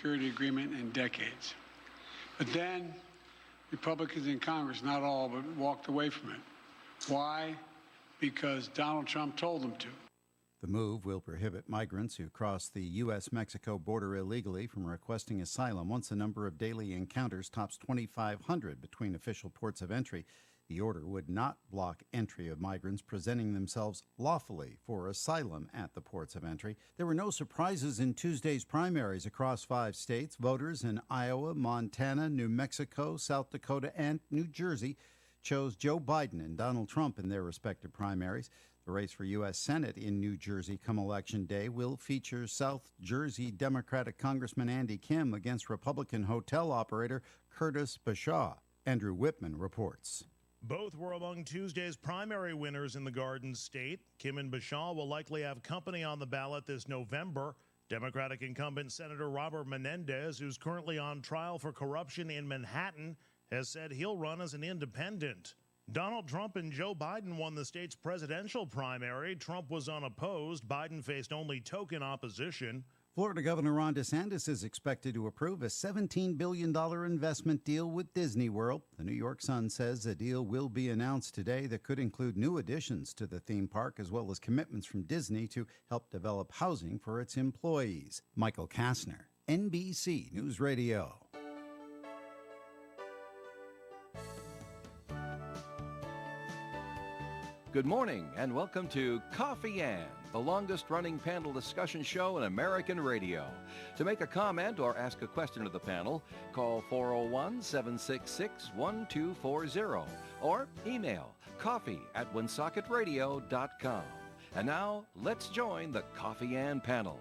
security agreement in decades. But then Republicans in Congress, not all, but walked away from it. Why? Because Donald Trump told them to. The move will prohibit migrants who cross the U.S.-Mexico border illegally from requesting asylum once the number of daily encounters tops 2,500 between official ports of entry. The order would not block entry of migrants presenting themselves lawfully for asylum at the ports of entry. There were no surprises in Tuesday's primaries across 5 states. Voters in Iowa, Montana, New Mexico, South Dakota, and New Jersey chose Joe Biden and Donald Trump in their respective primaries. The race for U.S. Senate in New Jersey come Election Day will feature South Jersey Democratic Congressman Andy Kim against Republican hotel operator Curtis Bashaw. Andrew Whitman reports. Both were among Tuesday's primary winners in the Garden State. Kim and Bashaw will likely have company on the ballot this November. Democratic incumbent Senator Robert Menendez, who's currently on trial for corruption in Manhattan, has said he'll run as an independent. Donald Trump and Joe Biden won the state's presidential primary. Trump was unopposed. Biden faced only token opposition. Florida Governor Ron DeSantis is expected to approve a $17 billion investment deal with Disney World. The New York Sun says the deal will be announced today that could include new additions to the theme park as well as commitments from Disney to help develop housing for its employees. Michael Kastner, NBC News Radio. Good morning and welcome to Coffee Ann, the longest-running panel discussion show in American radio. To make a comment or ask a question of the panel, call 401-766-1240 or email coffee@woonsocket.radio.com. And now, let's join the Coffee Ann panel.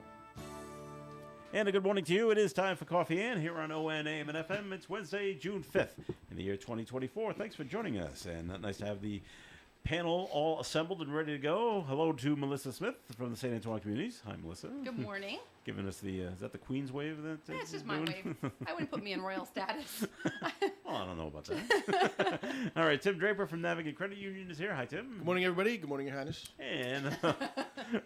And a good morning to you. It is time for Coffee Ann here on ON, AM, and FM. It's Wednesday, June 5th in the year 2024. Thanks for joining us, and nice to have the panel all assembled and ready to go. Hello to Melissa Smith from the St. Antoine Communities. Hi, Melissa. Good morning. Giving us the, is that the Queen's wave? Yeah, it's just my wave. I wouldn't put me in royal status. Well, I don't know about that. All right, Tim Draper from Navigate Credit Union is here. Hi, Tim. Good morning, everybody. Good morning, Your Highness. And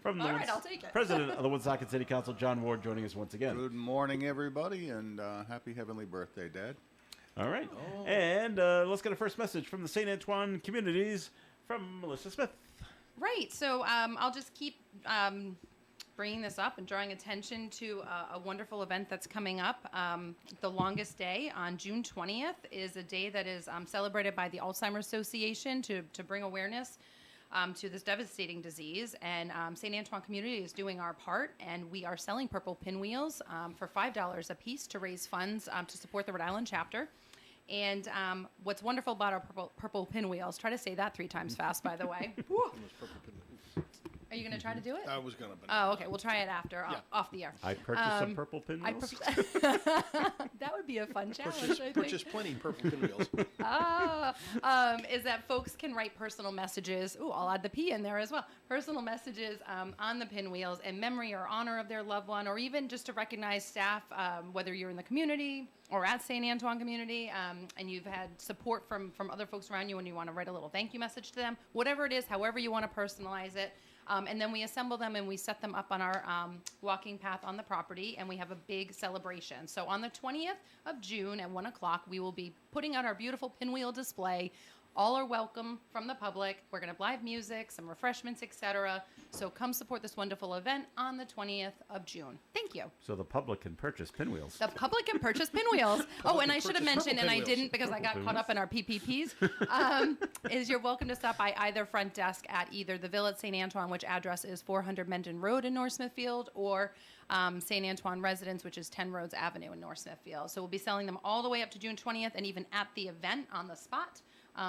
from the I'll take it. President of the Woonsocket City Council, John Ward, joining us once again. Good morning, everybody, and happy heavenly birthday, Dad. All right. Oh. And let's get a first message from the St. Antoine Communities from Melissa Smith. Right. So I'll just keep bringing this up and drawing attention to a wonderful event that's coming up. The Longest Day on June 20th is a day that is celebrated by the Alzheimer's Association to bring awareness to this devastating disease. And St. Antoine Community is doing our part, and we are selling purple pinwheels for $5 a piece to raise funds to support the Rhode Island chapter. And what's wonderful about our purple pinwheels, try to say that 3 times fast, by the way. Are you going to try to do it? I was going to. Oh, okay. We'll try it after, off the air. I purchased some purple pinwheels. That would be a fun challenge, I think. Purchase plenty purple pinwheels. Is that folks can write personal messages. Ooh, I'll add the P in there as well. Personal messages on the pinwheels in memory or honor of their loved one, or even just to recognize staff, whether you're in the community or at St. Antoine Community, and you've had support from other folks around you and you want to write a little thank you message to them. Whatever it is, however you want to personalize it. And then we assemble them and we set them up on our walking path on the property, and we have a big celebration. So on the 20th of June at 1 o'clock, we will be putting out our beautiful pinwheel display. All are welcome from the public. We're going to have live music, some refreshments, etc. So come support this wonderful event on the 20th of June. Thank you. So the public can purchase pinwheels. The public can purchase pinwheels. Oh, and I should have mentioned, and I didn't because I got caught up in our PPPs, is you're welcome to stop by either front desk at either the Villa at St. Antoine, which address is 400 Mendon Road in North Smithfield, or St. Antoine Residence, which is 10 Rhodes Avenue in North Smithfield. So we'll be selling them all the way up to June 20th, and even at the event on the spot.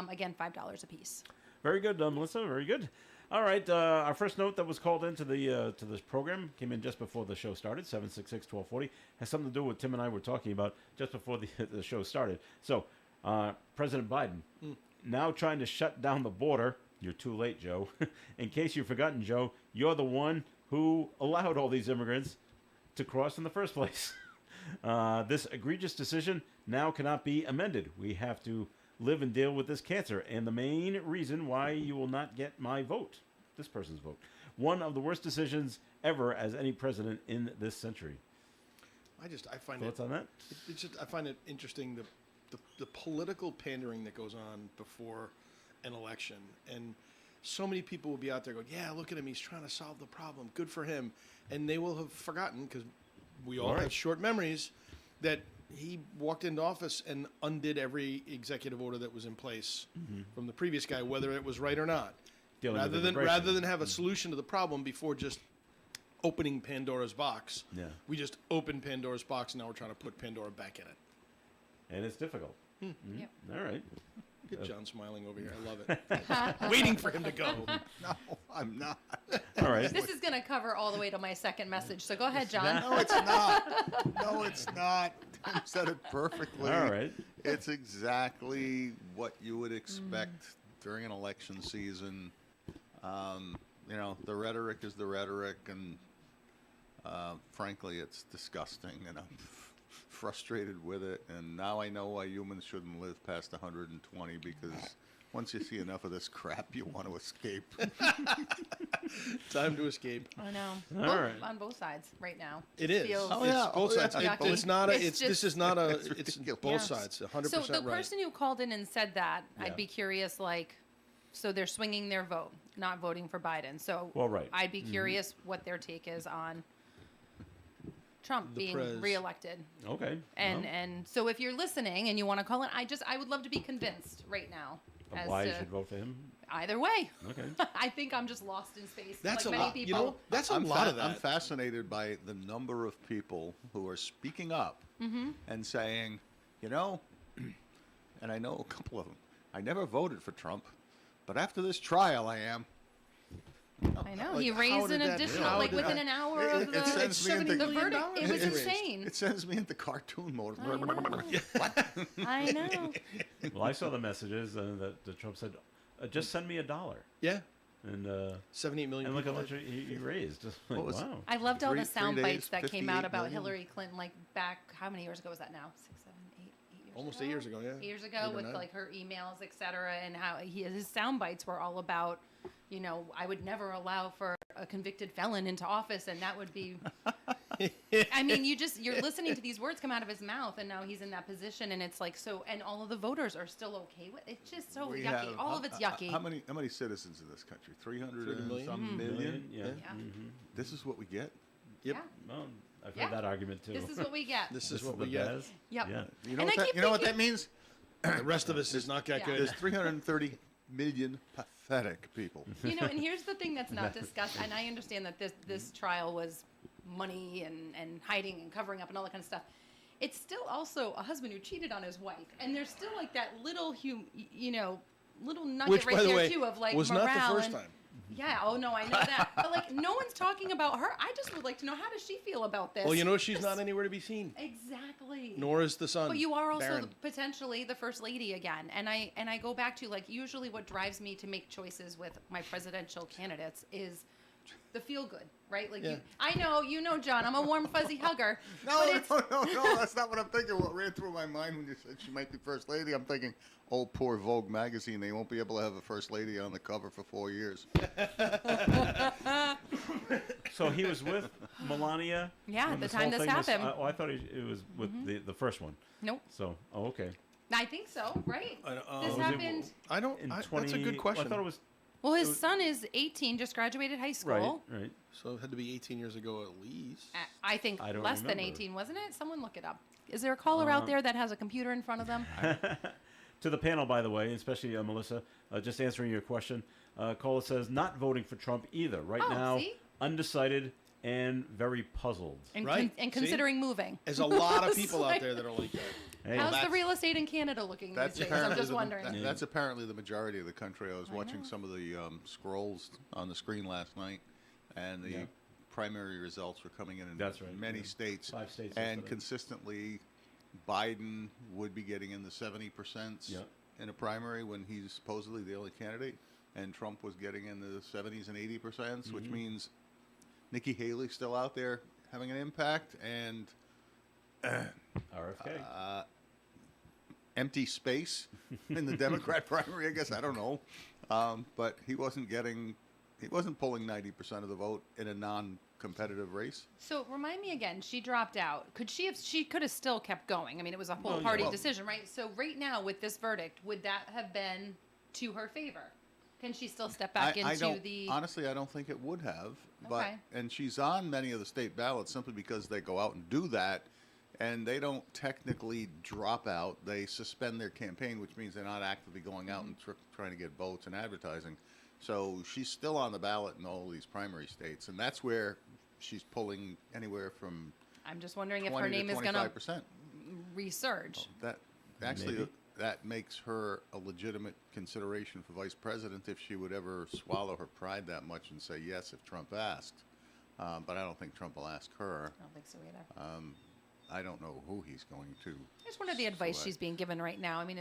Again, $5 a piece. Very good, Melissa. Very good. All right. Our first note that was called into the to this program came in just before the show started. 766-1240 has something to do with what Tim and I were talking about just before the show started. So, President Biden now trying to shut down the border. You're too late, Joe. In case you've forgotten, Joe, you're the one who allowed all these immigrants to cross in the first place. This egregious decision now cannot be amended. We have to live and deal with this cancer, and the main reason why you will not get my vote, this person's vote. One of the worst decisions ever as any president in this century. I find Thoughts it. on that? I find it interesting the political pandering that goes on before an election, and so many people will be out there going, "Yeah, look at him. He's trying to solve the problem. Good for him," and they will have forgotten, because we all Right. have short memories, that he walked into office and undid every executive order that was in place from the previous guy, whether it was right or not. Dealing with Rather immigration. than have a solution to the problem before just opening Pandora's box, Yeah. we just opened Pandora's box, and now we're trying to put Pandora back in it. And it's difficult. Yep. All right. Get John smiling over here. I love it. Waiting for him to go. No, I'm not. All right. This is going to cover all the way to my second message. So go ahead, John. No, it's not. No, it's not. Tim said it perfectly. All right. It's exactly what you would expect during an election season. The rhetoric is the rhetoric, and frankly, it's disgusting, and I'm frustrated with it. And now I know why humans shouldn't live past 120, because once you see enough of this crap, you want to escape. Time to escape. I know. All right. On both sides right now. It is. Feels- Oh, It's yeah. both sides. Yeah. But it's not a. It's It's just- this is not a. It's It's ridiculous. both Yeah. sides. 100% So the right. person who called in and said that, Yeah. I'd be curious, like, so they're swinging their vote, not voting for Biden. So Well, right. I'd be curious what their take is on Trump The being pres. reelected. Okay. And so if you're listening and you want to call in, I would love to be convinced right now Well, as why you to should vote for him? either way. Okay. I think I'm just lost in space. That's like a many lot. people. You know, that's a I'm lot of that. I'm fascinated by the number of people who are speaking up and saying, and I know a couple of them, I never voted for Trump, but after this trial, I am. I know. Like, he how raised did an that- additional, how like did within that- an hour It- of it the, sends me into- the $70 verdict. million It was it raised. insane. It sends me into cartoon mode. I know. I know. Well, I saw the messages that Trump said, just send me $1. Yeah. And 78 million. and look how people much he raised. Just like, What was- wow. I loved all the 3 sound days, bites that came out 58 about million? Hillary Clinton, like back, how many years ago was that now? 6, 7, 8 years Almost ago? 8 years ago, yeah. 8 years ago, 8 or with 9. like her emails, etc., and how his sound bites were all about, I would never allow for a convicted felon into office, and that would be. I mean, you're listening to these words come out of his mouth, and now he's in that position, and it's like so, and all of the voters are still okay with it. It's just so We yucky. have- All of it's yucky. How many citizens in this country? 300 30 and million? some million? Yeah. Yeah. This is what we get? Yep. Yeah. Well, I've Yeah. heard that argument too. This is what we get. This This is what the we get. best. Yep. Yeah. You know, And I keep you know what that thinking- means? The rest of us is not that Yeah. good. There's 330 million pathetic people. And here's the thing that's not discussed, and I understand that this trial was money and hiding and covering up and all that kind of stuff. It's still also a husband who cheated on his wife, and there's still like that little little nugget Which, right by the there way, too of like was morale not the first and, time. Yeah, oh no, I know that. But like no one's talking about her. I just would like to know, how does she feel about this? Well, she's not anywhere to be seen. Exactly. Nor is the son. But you are also Barron. potentially the first lady again, and I go back to, like, usually what drives me to make choices with my presidential candidates is the feel good, right? Like Yeah. I know, John, I'm a warm fuzzy hugger. No, but it's, no, that's not what I'm thinking. What ran through my mind when you said she might be first lady, I'm thinking, oh, poor Vogue magazine, they won't be able to have a first lady on the cover for 4 years. So he was with Melania. Yeah, when the this time whole this thing was- happened. I thought it was with the first one. Nope, So, okay. I think so, right? I don't- This was it- happened. I don't. In That's 20, a good well, question. I thought it was Well, his son is 18, just graduated high school. right. So it had to be 18 years ago at least. I think I don't less than remember. 18, wasn't it? Someone look it up. Is there a caller out there that has a computer in front of them? To the panel, by the way, especially Melissa, just answering your question. Caller says not voting for Trump either. Right Oh, now, see? undecided and very puzzled. And, Right. and See? considering moving. There's a lot of It's people like- out there that are like that. Hey, How's the that's- real estate in Canada looking these That's days? I'm apparently just the, wondering. that- that's apparently the majority of the country. I was watching some of the scrolls on the screen last night, and the Yeah. primary results were coming in That's right, many yeah. states. 5 states And yesterday. consistently, Biden would be getting in the 70% Yeah. in a primary when he's supposedly the only candidate, and Trump was getting in the 70s and 80%, which Mm-hmm. means Nikki Haley's still out there having an impact, and RFK. empty space in the Democrat primary. I guess I don't know, but he wasn't pulling 90% of the vote in a competitive race. So remind me again. She dropped out. Could she have? She could have still kept going. I mean, it was a whole Well, yeah. party Well- decision, right? So right now, with this verdict, would that have been to her favor? Can she still step back I into don't, the? honestly, I don't think it would have. But Okay. and she's on many of the state ballots simply because they go out and do that, and they don't technically drop out. They suspend their campaign, which means they're not actively going out and trying to get votes and advertising. So she's still on the ballot in all these primary states, and that's where she's pulling anywhere from I'm just wondering if 20 her name to is going to 25%. resurge. That actually Maybe. that makes her a legitimate consideration for vice president if she would ever swallow her pride that much and say yes if Trump asked. But I don't think Trump will ask her. I don't think so either. I don't know who he's going to. I just wonder the advice select. she's being given right now. I mean,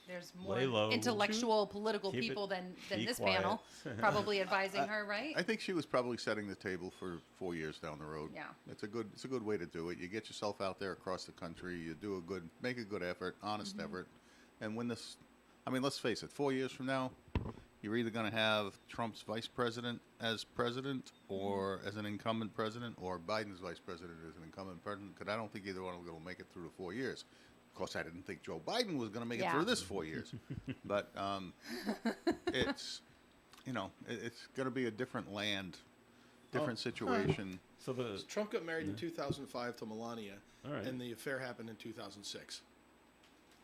there's more Lay low. intellectual, political Keep it- people than be this quiet. panel probably advising her, right? I think she was probably setting the table for 4 years down the road. Yeah. It's a good way to do it. You get yourself out there across the country. You do make a good effort, honest Mm-hmm. effort, and when this, I mean, let's face it. 4 years from now, you're either going to have Trump's vice president as president, or as an incumbent president, or Biden's vice president as an incumbent president. Because I don't think either one of them will make it through the 4 years. Of course, I didn't think Joe Biden was going to make it Yeah. through this 4 years, but it's it's going to be a different land, different situation. So the Trump got married in 2005 to Melania, All right. and the affair happened in 2006.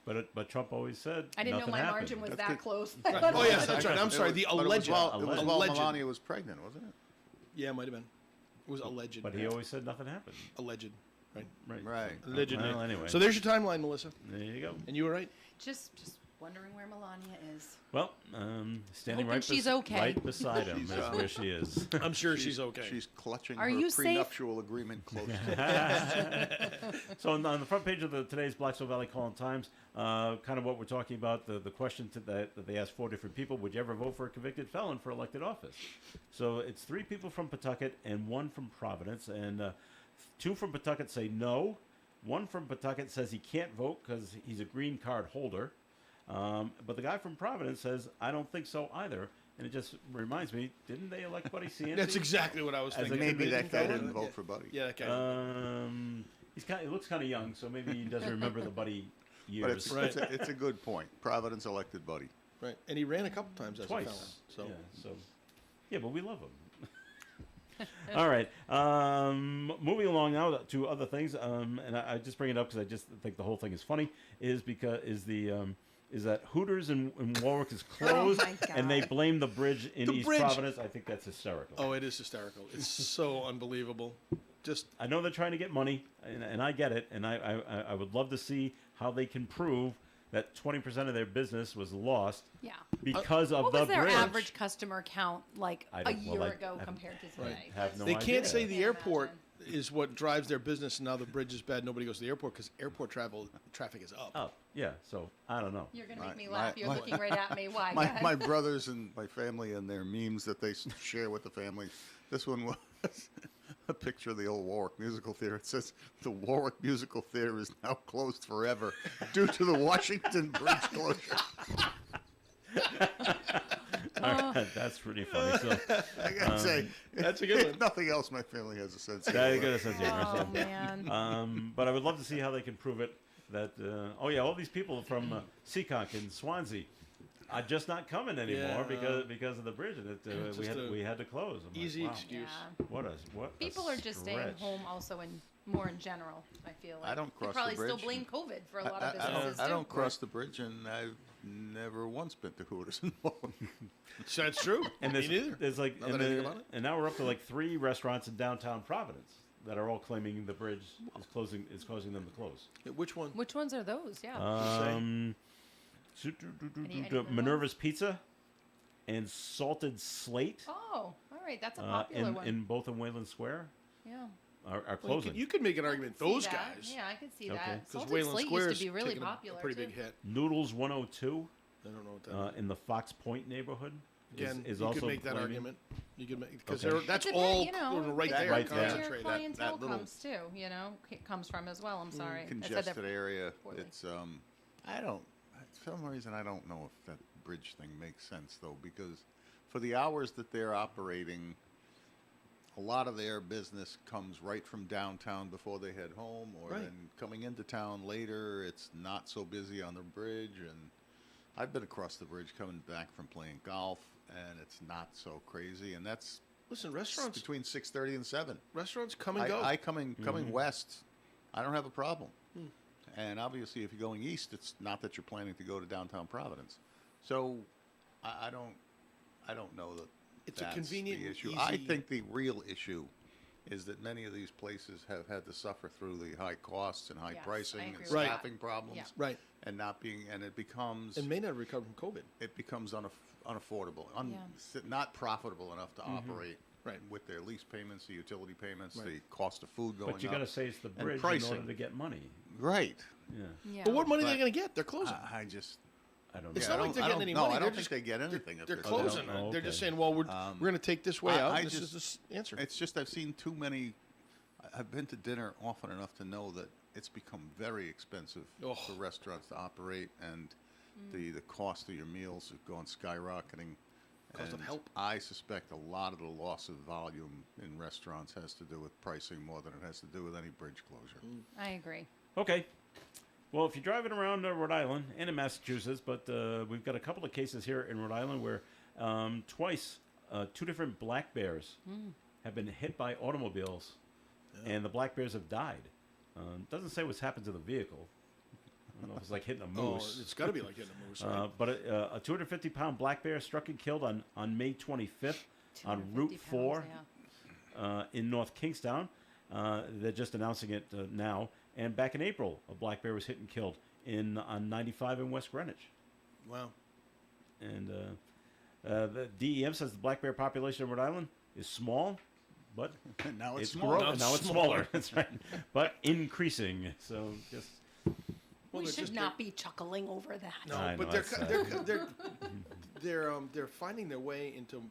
but Trump always said I didn't know nothing my happened. margin was That's that good. close. Oh yes, that's right. I'm sorry. The But alleged. It was while alleged. Melania was pregnant, wasn't it? Yeah, it might have been. It was alleged. But he always said nothing happened. alleged. Right. Right. Right. Allegedly. Well, anyway. So there's your timeline, Melissa. There you go. And you were right. just wondering where Melania is. Well, standing Hoping right, she's okay. right beside him is where she is. I'm sure she's okay. She's clutching Are her you safe? prenuptial agreement close. So on the front page of today's Blacksville Valley Call-in-Times, kind of what we're talking about, the question that they asked 4 different people: would you ever vote for a convicted felon for elected office? So it's 3 people from Pawtucket and 1 from Providence, and 2 from Pawtucket say no. 1 from Pawtucket says he can't vote because he's a green card holder. But the guy from Providence says, I don't think so either. And it just reminds me, didn't they elect Buddy Cianci? That's exactly what I was As a thinking. Maybe that guy felon? didn't vote for Buddy. Yeah, that guy. He looks kind of young, so maybe he doesn't remember the Buddy But years. it's a good point. Providence elected Buddy. Right. And he ran a couple times as Twice. a felon. So Yeah, but we love him. All right. Moving along now to other things, and I just bring it up because I just think the whole thing is funny. Is that Hooters in Warwick is closed, Oh my and they God. blame the bridge in The East bridge. Providence. I think that's hysterical. Oh, it is hysterical. It's so unbelievable. Just I know they're trying to get money, and I get it, and I would love to see how they can prove that 20% of their business was lost Yeah. because of What the was their bridge. average customer count like I a don't- well, year I ago have- compared to Right. today? Have no they idea. can't say the Can't airport imagine. is what drives their business, and now the bridge is bad. Nobody goes to the airport because airport traffic is up. Oh, yeah. So I don't know. You're gonna make My- me laugh. my- You're my- looking right at me. Why? Go My, ahead. my brothers and my family and their memes that they share with the family. This one was a picture of the old Warwick Musical Theater. It says the Warwick Musical Theater is now closed forever due to the Washington Bridge closure. All right, that's pretty funny. So I gotta say, That's a good if one. nothing else, my family has a sense of yeah, you humor. got a sense of humor. Oh So, man. but I would love to see how they can prove it. That all these people from Seekonk and Swansea are just not coming anymore Yeah. because of the bridge, and It's we just a we had to close. I'm like, Easy wow, excuse. Yeah. What a People are just staying stretch. home also in more in general, I feel like. I don't They cross the probably still bridge. blame COVID for a lot of I businesses don't, I too. don't cross the bridge, and I've never once been to Hooters in Warwick. So that's true. And Me there's, neither. there's like, Not that I think about it. and now we're up to like 3 restaurants in downtown Providence that are all claiming the bridge is causing them to close. Which one? Which ones are those? Yeah. Um, Any Minerva's Pizza and Salted Slate oh, all right. That's a popular one. in both in Wayland Square Yeah. are Well, closing. you could make an argument See those that. guys. Yeah, I could see Okay. that. Because Salted Wayland Slate Square used to be really taking popular a pretty too. big hit. Noodles 102 I don't know what that is. in the Fox Point neighborhood Again, is you also could make that claiming- argument. You could make because Okay. that's It depends, all you know, right it there. depends Right where there. your Concentrate. clientele that little comes to, you know, comes from as well. I'm sorry. I said that Congested area. poorly. It's I don't. For some reason, I don't know if that bridge thing makes sense though, because for the hours that they're operating, a lot of their business comes right from downtown before they head home, or Right. then coming into town later. It's not so busy on the bridge, and I've been across the bridge coming back from playing golf, and it's not so crazy. And that's Listen, restaurants between 6:30 and 7. come and go. I coming west, I don't have a problem. And obviously, if you're going east, it's not that you're planning to go to downtown Providence. So I don't know that It's a that's convenient the and issue. I easy- think the real issue is that many of these places have had to suffer through the high costs and high Yes, I pricing agree and with that. staffing problems, Yeah. Right. and not being, and it becomes And may not recover from COVID. unaffordable, Yeah. not profitable enough to operate. Right. With their lease payments, the utility payments, Right. the cost of food going up. But you got to say it's the and bridge in pricing. order to get money. Right. Yeah, Yeah. But what money are they But- going to get? They're closing. I just. I don't know. It's Yeah, not I like they're don't- getting any no, money. I They're don't think just- they get anything if They're they're closing. Oh, They're okay. just saying, well, we're going to take this way out. And this is this answer. It's just I've seen too many. I've been to dinner often enough to know that it's become very expensive Oh. for restaurants to operate, and the cost of your meals have gone skyrocketing. Cost of And help. I suspect a lot of the loss of volume in restaurants has to do with pricing more than it has to do with any bridge closure. I agree. Okay. Well, if you're driving around Rhode Island and in Massachusetts, but we've got a couple of cases here in Rhode Island where twice 2 different black bears have been hit by automobiles, and the black bears have died. Doesn't say what's happened to the vehicle. I don't know if it's like hitting a Oh, moose. it's got to be like hitting a moose. Right? But a 250-pound black bear struck and killed on May 25th on 250 Route pounds, 4 yeah. in North Kingstown. They're just announcing it now. And back in April, a black bear was hit and killed on 95 in West Greenwich. Wow. And the DEM says the black bear population in Rhode Island is small, but And now it's growing. smaller. Now it's smaller. That's right. But increasing. So just Well, We they're should just- not be chuckling over that. No, I but know, they're that's they're finding their way into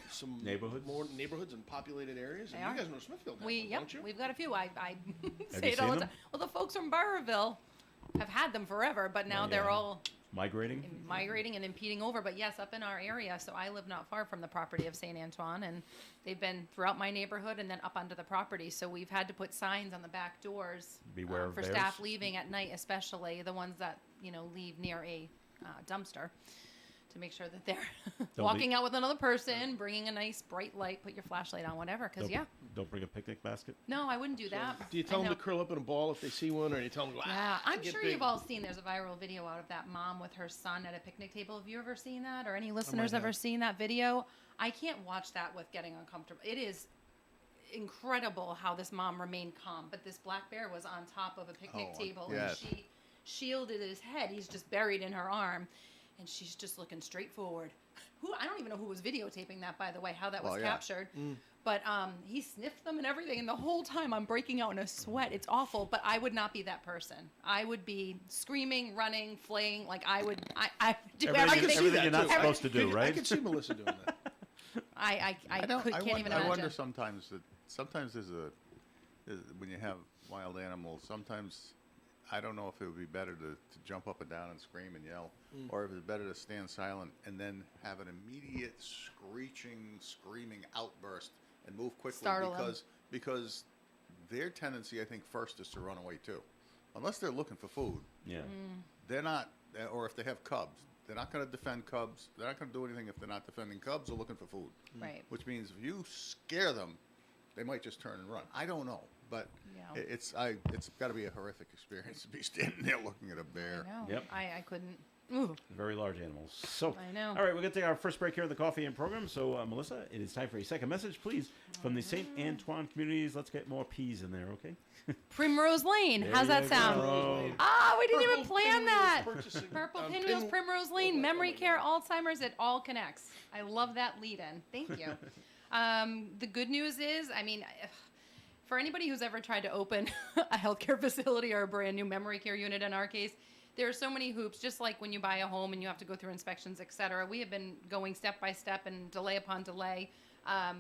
some Neighborhoods? more neighborhoods and populated areas. They And are. you guys know Smithfield, now, Yep, don't you? we've got a few. I Have say you it all seen the time. Well, the folks from Burrville have had them forever, but now Oh, they're yeah. all migrating. migrating and impeding over. But yes, up in our area, so I live not far from the property of St. Antoine, and they've been throughout my neighborhood and then up onto the property. So we've had to put signs on the back doors Beware of for bears. staff leaving at night, especially the ones that leave near a dumpster, to make sure that they're walking out with another person, bringing a nice bright light. Put your flashlight on, whatever. Because Don't bring a picnic basket. no, I wouldn't do that. Do you I tell them know. to curl up in a ball if they see one, or do you tell them, Yeah, I'm get sure big? you've all seen. There's a viral video out of that mom with her son at a picnic table. Have you ever seen that, or any listeners have. ever seen that video? I can't watch that with getting uncomfortable. It is incredible how this mom remained calm, but this black bear was on top of a picnic Oh, table, yes. and she shielded his head. He's just buried in her arm, and she's just looking straight forward. I don't even know who was videotaping that, by the way, how that was Well, yeah. captured. But he sniffed them and everything, and the whole time I'm breaking out in a sweat. It's awful, but I would not be that person. I would be screaming, running, flaying. Like I would do everything. Everything you're not too. supposed to do, I right? could see Melissa doing that. I don't- can't even wonder, imagine. I wonder sometimes when you have wild animals, sometimes I don't know if it would be better to jump up and down and scream and yell, or if it's better to stand silent and then have an immediate screaming outburst and move quickly Startle 'em. because their tendency, I think, first is to run away too, unless they're looking for food. Yeah. They're not, or if they have cubs, they're not going to defend cubs. They're not going to do anything if they're not defending cubs or looking for food. Right. Which means if you scare them, they might just turn and run. I don't know, but Yeah. it's got to be a horrific experience to be standing there looking at a bear. I know. Yep. I couldn't. Ooh. Very large animals. So, I know. All right, we're going to take our first break here in the Coffee and program. So, Melissa, it is time for a second message, please, from the St. Antoine communities. Let's get more peas in there, okay? Primrose Lane. There How's that you sound? go. Ah, we didn't even Purple plan Pinwheels that. purchasing, Purple um, Pinwheels, pin- Primrose Lane, Memory Care, Alzheimer's. It all connects. I love that lead-in. Thank you. The good news is, I mean, for anybody who's ever tried to open a healthcare facility or a brand new memory care unit in our case, there are so many hoops, just like when you buy a home and you have to go through inspections, et cetera. We have been going step by step and delay upon delay.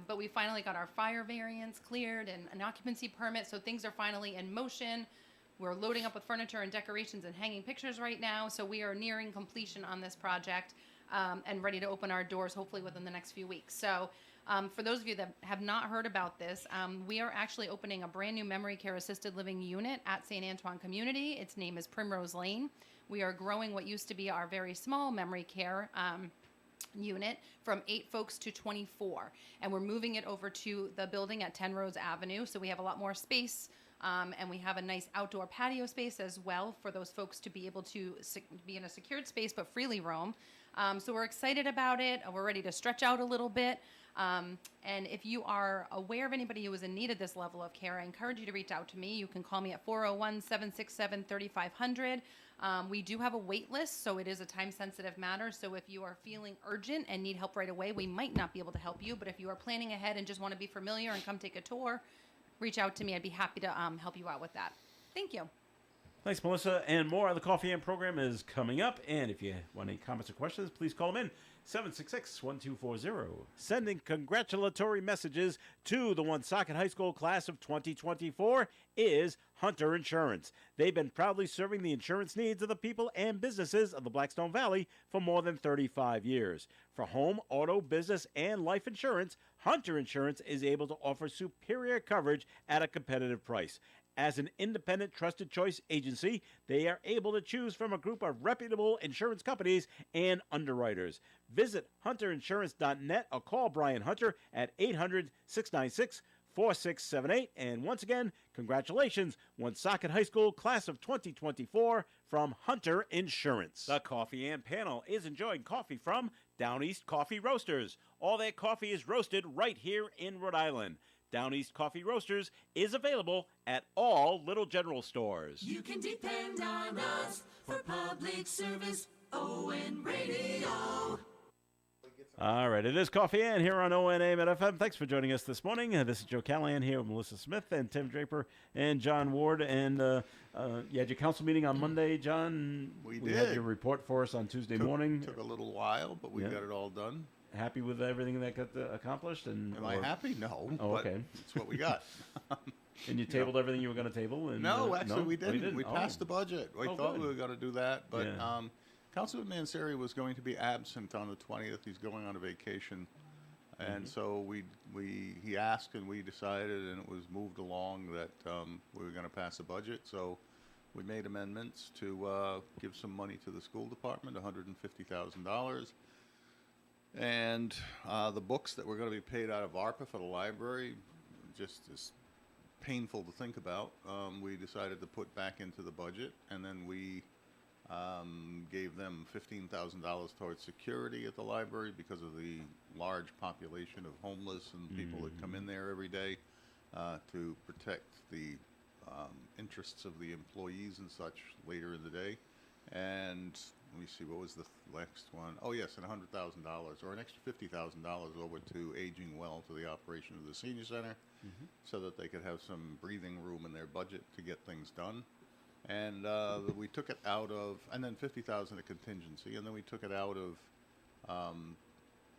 But we finally got our fire variance cleared and an occupancy permit, so things are finally in motion. We're loading up with furniture and decorations and hanging pictures right now, so we are nearing completion on this project and ready to open our doors hopefully within the next few weeks. So For those of you that have not heard about this, we are actually opening a brand new memory care assisted living unit at St. Antoine Community. Its name is Primrose Lane. We are growing what used to be our very small memory care unit from 8 folks to 24. And we're moving it over to the building at 10 Rose Avenue. So we have a lot more space. And we have a nice outdoor patio space as well for those folks to be able to be in a secured space but freely roam. So we're excited about it. We're ready to stretch out a little bit. And if you are aware of anybody who is in need of this level of care, I encourage you to reach out to me. You can call me at 401-767-3500. We do have a wait list, so it is a time-sensitive matter. So if you are feeling urgent and need help right away, we might not be able to help you. But if you are planning ahead and just want to be familiar and come take a tour, reach out to me. I'd be happy to help you out with that. Thank you. Thanks, Melissa. And more of the Coffee and program is coming up. And if you want any comments or questions, please call them in. 766-1240. Sending congratulatory messages to the Woonsocket High School class of 2024 is Hunter Insurance. They've been proudly serving the insurance needs of the people and businesses of the Blackstone Valley for more than 35 years. For home, auto, business, and life insurance, Hunter Insurance is able to offer superior coverage at a competitive price. As an independent trusted choice agency, they are able to choose from a group of reputable insurance companies and underwriters. Visit hunterinsurance.net or call Brian Hunter at 800-696-4678. And once again, congratulations, Woonsocket High School class of 2024 from Hunter Insurance. The Coffee and panel is enjoying coffee from Down East Coffee Roasters. All their coffee is roasted right here in Rhode Island. Down East Coffee Roasters is available at all Little General stores. You can depend on us for public service. ON Radio. All right, it is Coffee and here on ONAM at FM. Thanks for joining us this morning. This is Joe Callahan here with Melissa Smith and Tim Draper and John Ward. And you had your council meeting on Monday, John. We had did. your report for us on Tuesday morning. Took a little while, but we got it all done. Happy with everything that got accomplished? And Am I happy? No. Oh, but okay. It's what we got. And you tabled everything you were going to table? And, No, actually, we Oh, you didn't. We passed the budget. We thought good. we were going to do that, but Yeah. Councilman Manseri was going to be absent on the 20th. He's going on a vacation, and so he asked, and we decided, and it was moved along that we were going to pass a budget. So we made amendments to give some money to the school department, $150,000. And the books that were going to be paid out of ARPA for the library, just is painful to think about. We decided to put back into the budget, and then we gave them $15,000 towards security at the library because of the large population of homeless and people that come in there every day, to protect the interests of the employees and such later in the day. And let me see, what was the next one? Oh, yes, and $100,000 or an extra $50,000 over to Aging Well, to the operation of the senior center, so that they could have some breathing room in their budget to get things done. And we took it out of, and then $50,000 of contingency, and then we took it out of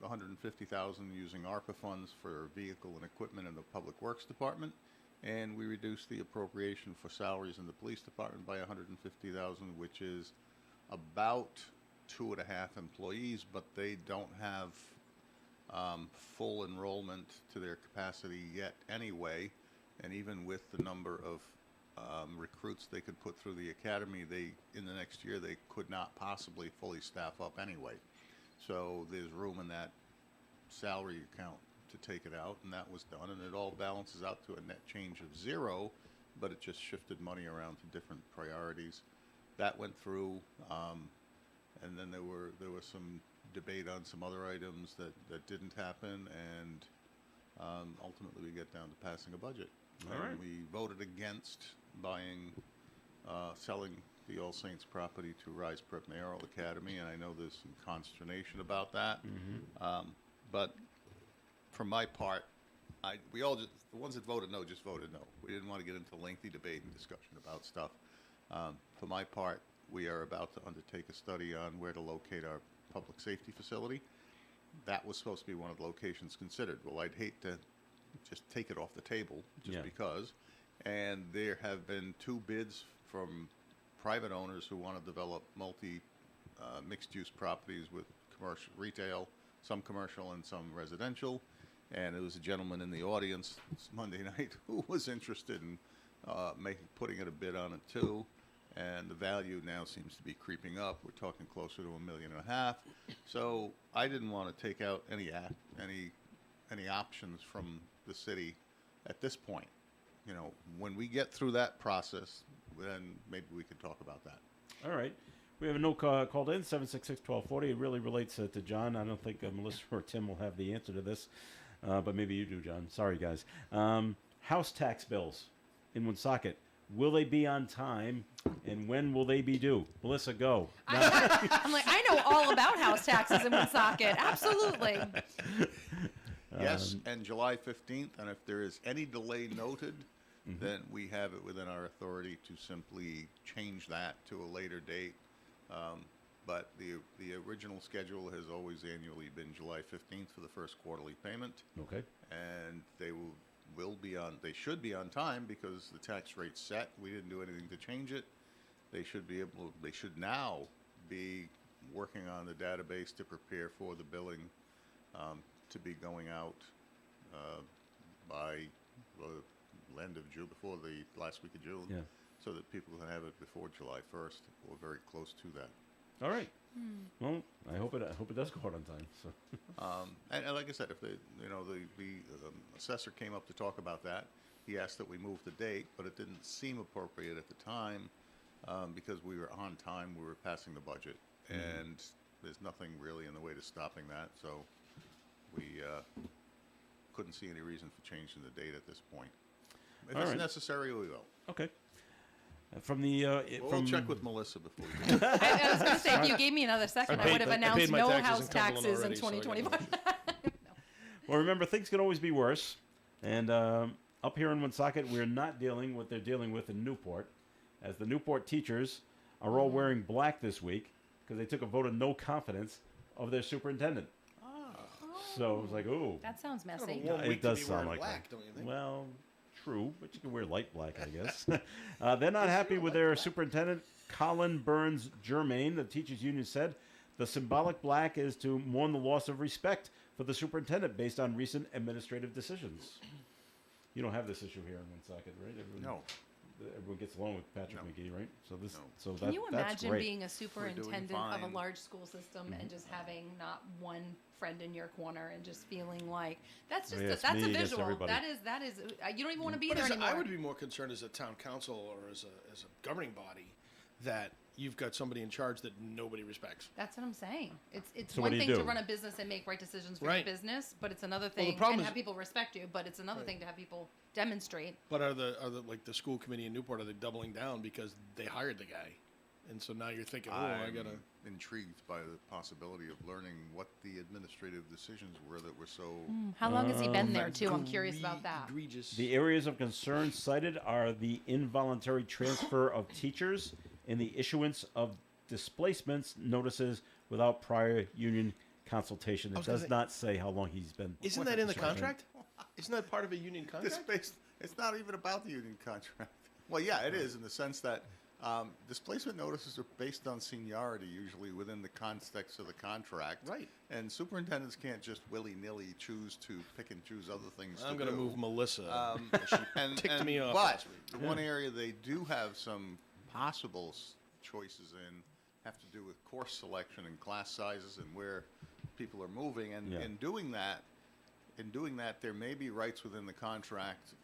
$150,000 using ARPA funds for vehicle and equipment in the Public Works Department, and we reduced the appropriation for salaries in the police department by $150,000, which is about 2.5 employees, but they don't have full enrollment to their capacity yet anyway. And even with the number of recruits they could put through the academy, in the next year they could not possibly fully staff up anyway. So there's room in that salary account to take it out, and that was done, and it all balances out to a net change of zero, but it just shifted money around to different priorities. That went through, and then there was some debate on some other items that didn't happen, and ultimately we get down to passing a budget. All right. And we voted against selling the All Saints property to Rise Prep Mayoral Academy, and I know there's some consternation about that. But for my part, the ones that voted no just voted no. We didn't want to get into lengthy debate and discussion about stuff. For my part, we are about to undertake a study on where to locate our public safety facility. That was supposed to be one of the locations considered. Well, I'd hate to just take it off the table just because. And there have been 2 bids from private owners who want to develop mixed-use properties with commercial, retail, some commercial and some residential. And there was a gentleman in the audience this Monday night who was interested in putting in a bid on it too. And the value now seems to be creeping up. We're talking closer to $1.5 million. So I didn't want to take out any options from the city at this point. You know, when we get through that process, then maybe we could talk about that. All right. We have a note called in, 766-1240. It really relates to John. I don't think Melissa or Tim will have the answer to this, but maybe you do, John. Sorry, guys. House tax bills in Woonsocket. Will they be on time, and when will they be due? Melissa, go. I'm like, I know all about house taxes in Woonsocket. Absolutely. Yes, and July 15th, and if there is any delay noted, then we have it within our authority to simply change that to a later date. But the original schedule has always annually been July 15th for the first quarterly payment. Okay. And they they should be on time because the tax rate's set. We didn't do anything to change it. They should now be working on the database to prepare for the billing to be going out by the end of June, before the last week of June, so that people can have it before July 1st. We're very close to that. All right. Well, I hope it does go out on time. So. And like I said, if the assessor came up to talk about that, he asked that we move the date, but it didn't seem appropriate at the time because we were on time. We were passing the budget, and there's nothing really in the way to stopping that. So we couldn't see any reason for changing the date at this point. If it's necessary, we will. Okay. From the We'll check with Melissa before we do. I was going to say, if you gave me another second, I would have announced no house taxes in 2025. Well, remember, things can always be worse. And up here in Woonsocket, we're not dealing what they're dealing with in Newport, as the Newport teachers are all wearing black this week because they took a vote of no confidence of their superintendent. So it was like, ooh. That sounds messy. It does sound like black, that. don't you think? Well, true, but you can wear light black, I guess. They're not happy with their superintendent, Colin Burns Germain. The teachers union said the symbolic black is to mourn the loss of respect for the superintendent based on recent administrative decisions. You don't have this issue here in Woonsocket, right? No. Everyone gets along with Patrick McGee, right? So this, No. Can you that's imagine great. being a superintendent of a fine. large school system and just having not one friend in your corner and just feeling like that's just Yeah, it's that's me a against visual. everybody. That is you don't even want to be But there anymore. I would be more concerned as a town council or as a governing body that you've got somebody in charge that nobody respects. That's what I'm saying. It's So what one do you thing to do? run a business and make right decisions for Right. your business, but it's another Well, the thing problem and is- have people respect you. But it's another thing to have people demonstrate. But are the like the school committee in Newport, are they doubling down because they hired the guy? And so now you're thinking, I I'm gotta. intrigued by the possibility of learning what the administrative decisions were that were so. How long has he been there too? I'm curious about that. Egregious. The areas of concern cited are the involuntary transfer of teachers and the issuance of displacements notices without prior union consultation. It was gonna does say- not say how long he's been. Isn't that in the Sorry. contract? Isn't that part of a union contract? It's not even about the union contract. Well, yeah, it is in the sense that displacement notices are based on seniority, usually within the context of the contract. Right. And superintendents can't just willy-nilly choose to pick and choose other things I'm to gonna do. move Melissa. And, ticked me off But last week. the one area they do have some possible choices in have to do with course selection and class sizes and where people are moving. And Yeah. in doing that, there may be rights within the contract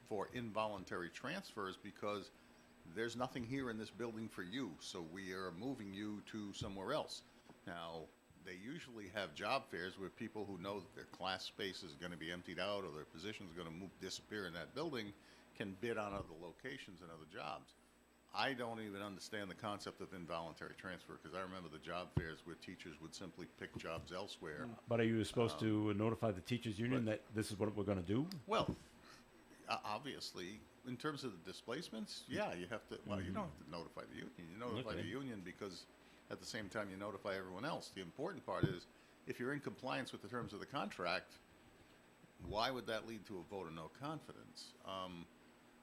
for involuntary transfers because there's nothing here in this building for you, so we are moving you to somewhere else. Now, they usually have job fairs where people who know that their class space is going to be emptied out or their position is going to disappear in that building can bid on other locations and other jobs. I don't even understand the concept of involuntary transfer because I remember the job fairs where teachers would simply pick jobs elsewhere. But are you supposed to notify the teachers union that this is what we're going to do? Well, obviously, in terms of the displacements, yeah, you have to. Well, you don't have to notify the union. You notify Okay. the union because at the same time you notify everyone else. The important part is if you're in compliance with the terms of the contract, why would that lead to a vote of no confidence?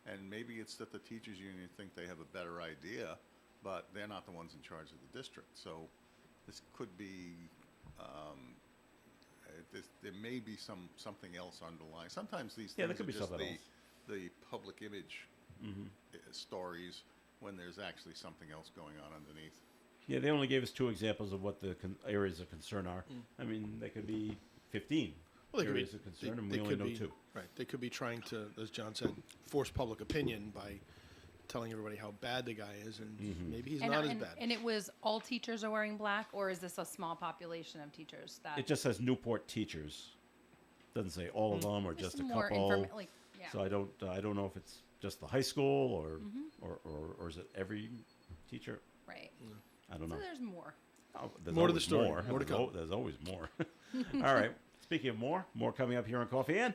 And maybe it's that the teachers union think they have a better idea, but they're not the ones in charge of the district. So this could be there may be something else underlying. Sometimes these Yeah, things there could are be just something else. the public image stories when there's actually something else going on underneath. Yeah, they only gave us 2 examples of what the areas of concern are. I mean, there could be 15 Well, they could areas be- of concern, they- and they we only could know be- 2. Right. They could be trying to, as John said, force public opinion by telling everybody how bad the guy is, and maybe he's not as bad. And it was all teachers are wearing black, or is this a small population of teachers that? It just says Newport teachers. Doesn't say all of them or just a more couple. like, yeah. So I don't know if it's just the high school or is it every teacher? Right. I don't know. So there's more. Oh, there's More to the always story. More. More to come. There's always more. All right. Speaking of more coming up here on Coffee and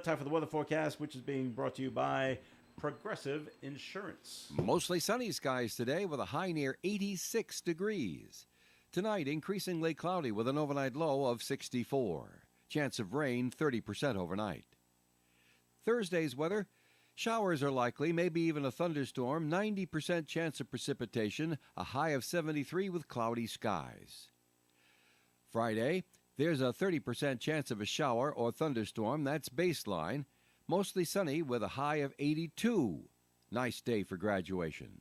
time for the weather forecast, which is being brought to you by Progressive Insurance. Mostly sunny skies today with a high near 86 degrees. Tonight, increasingly cloudy with an overnight low of 64. Chance of rain 30% overnight. Thursday's weather, showers are likely, maybe even a thunderstorm, 90% chance of precipitation, a high of 73 with cloudy skies. Friday, there's a 30% chance of a shower or thunderstorm, that's baseline. Mostly sunny with a high of 82. Nice day for graduation.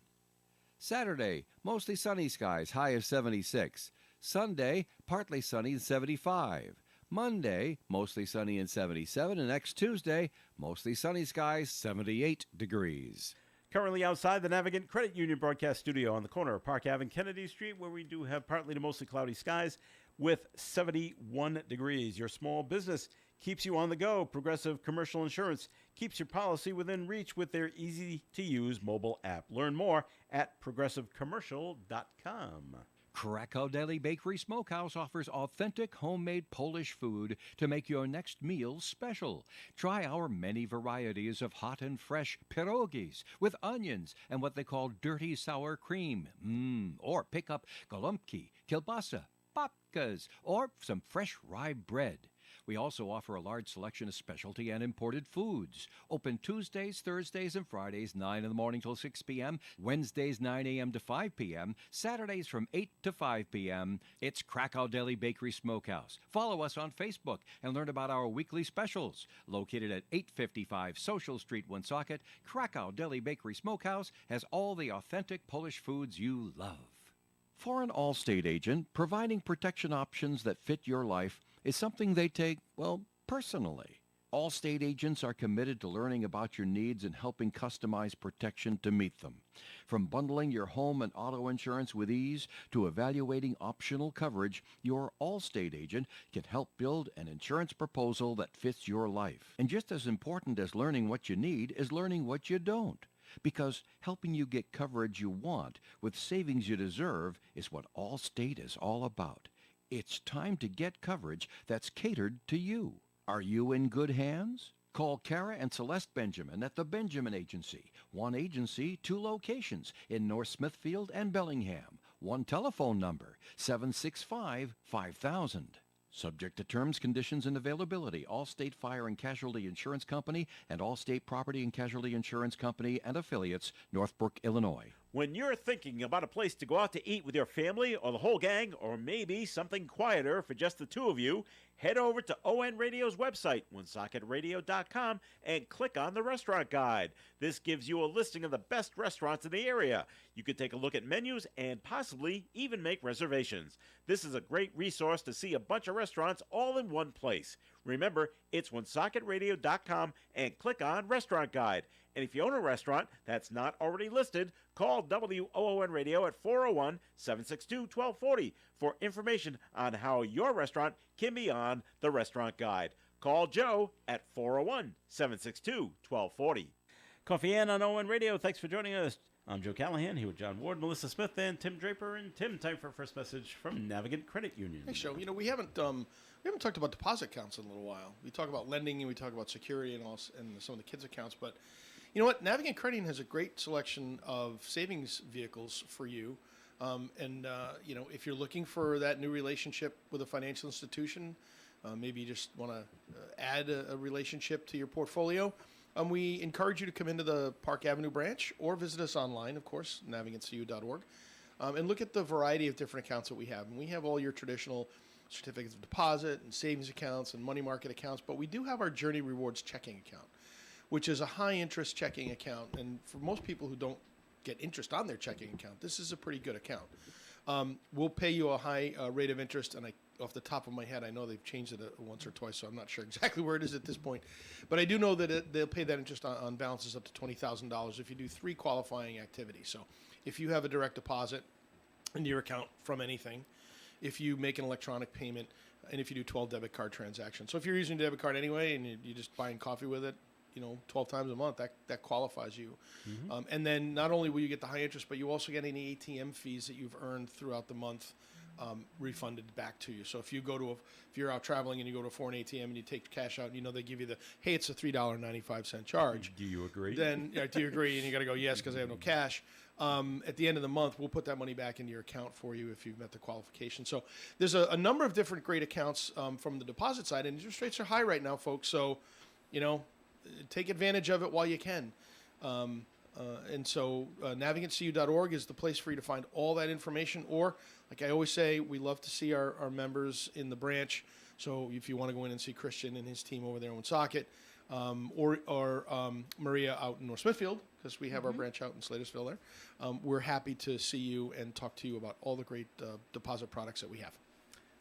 Saturday, mostly sunny skies, high of 76. Sunday, partly sunny and 75. Monday, mostly sunny and 77. And next Tuesday, mostly sunny skies, 78 degrees. Currently outside the Navigant Credit Union broadcast studio on the corner of Park Ave and Kennedy Street, where we do have partly to mostly cloudy skies with 71 degrees. Your small business keeps you on the go. Progressive Commercial Insurance keeps your policy within reach with their easy-to-use mobile app. Learn more at progressivecommercial.com. Krakow Deli Bakery Smokehouse offers authentic homemade Polish food to make your next meal special. Try our many varieties of hot and fresh pierogies with onions and what they call dirty sour cream. Or pick up gołąbki, kielbasa, babkas, or some fresh rye bread. We also offer a large selection of specialty and imported foods. Open Tuesdays, Thursdays, and Fridays, 9 in the morning till 6 p.m., Wednesdays, 9 a.m. to 5 p.m., Saturdays from 8 to 5 p.m. It's Krakow Deli Bakery Smokehouse. Follow us on Facebook and learn about our weekly specials. Located at 855 Social Street, Woonsocket, Krakow Deli Bakery Smokehouse has all the authentic Polish foods you love. For an Allstate agent, providing protection options that fit your life is something they take, well, personally. Allstate agents are committed to learning about your needs and helping customize protection to meet them. From bundling your home and auto insurance with ease to evaluating optional coverage, your Allstate agent can help build an insurance proposal that fits your life. And just as important as learning what you need is learning what you don't. Because helping you get coverage you want with savings you deserve is what Allstate is all about. It's time to get coverage that's catered to you. Are you in good hands? Call Kara and Celeste Benjamin at the Benjamin Agency. One agency, 2 locations in North Smithfield and Bellingham. One telephone number, 765-5000. Subject to terms, conditions, and availability. Allstate Fire and Casualty Insurance Company and Allstate Property and Casualty Insurance Company and affiliates, Northbrook, Illinois. When you're thinking about a place to go out to eat with your family or the whole gang, or maybe something quieter for just the 2 of you, head over to ON Radio's website, woonsocketradio.com, and click on the restaurant guide. This gives you a listing of the best restaurants in the area. You can take a look at menus and possibly even make reservations. This is a great resource to see a bunch of restaurants all in one place. Remember, it's woonsocketradio.com and click on Restaurant Guide. And if you own a restaurant that's not already listed, call WOON Radio at 401-762-1240 for information on how your restaurant can be on the Restaurant Guide. Call Joe at 401-762-1240. Coffee Ann on ON Radio. Thanks for joining us. I'm Joe Callahan here with John Ward, Melissa Smith, and Tim Draper. And Tim, time for our first message from Navigant Credit Union. Thanks, Joe. We haven't talked about deposit accounts in a little while. We talk about lending and we talk about security and some of the kids' accounts, but you know what? Navigant Credit Union has a great selection of savings vehicles for you. If you're looking for that new relationship with a financial institution, maybe you just want to add a relationship to your portfolio, we encourage you to come into the Park Avenue branch or visit us online, of course, navigantcu.org, and look at the variety of different accounts that we have. And we have all your traditional certificates of deposit and savings accounts and money market accounts, but we do have our Journey Rewards checking account, which is a high interest checking account. And for most people who don't get interest on their checking account, this is a pretty good account. We'll pay you a high rate of interest, and off the top of my head, I know they've changed it once or twice, so I'm not sure exactly where it is at this point. But I do know that they'll pay that interest on balances up to $20,000 if you do 3 qualifying activities. So if you have a direct deposit into your account from anything, if you make an electronic payment, and if you do 12 debit card transactions. So if you're using a debit card anyway and you're just buying coffee with it, 12 times a month, that qualifies you. And then not only will you get the high interest, but you also get any ATM fees that you've earned throughout the month refunded back to you. So if you're out traveling and you go to a foreign ATM and you take cash out, they give you it's a $3.95 charge. Do you agree? Then do you agree? And you got to go yes because I have no cash. At the end of the month, we'll put that money back into your account for you if you've met the qualification. So there's a number of different great accounts from the deposit side, and interest rates are high right now, folks. So take advantage of it while you can. And so naviganceU.org is the place for you to find all that information. Or, like I always say, we love to see our members in the branch. So if you want to go in and see Christian and his team over there in Woonsocket, or Maria out in North Smithfield, because we have our branch out in Slatersville there, we're happy to see you and talk to you about all the great deposit products that we have.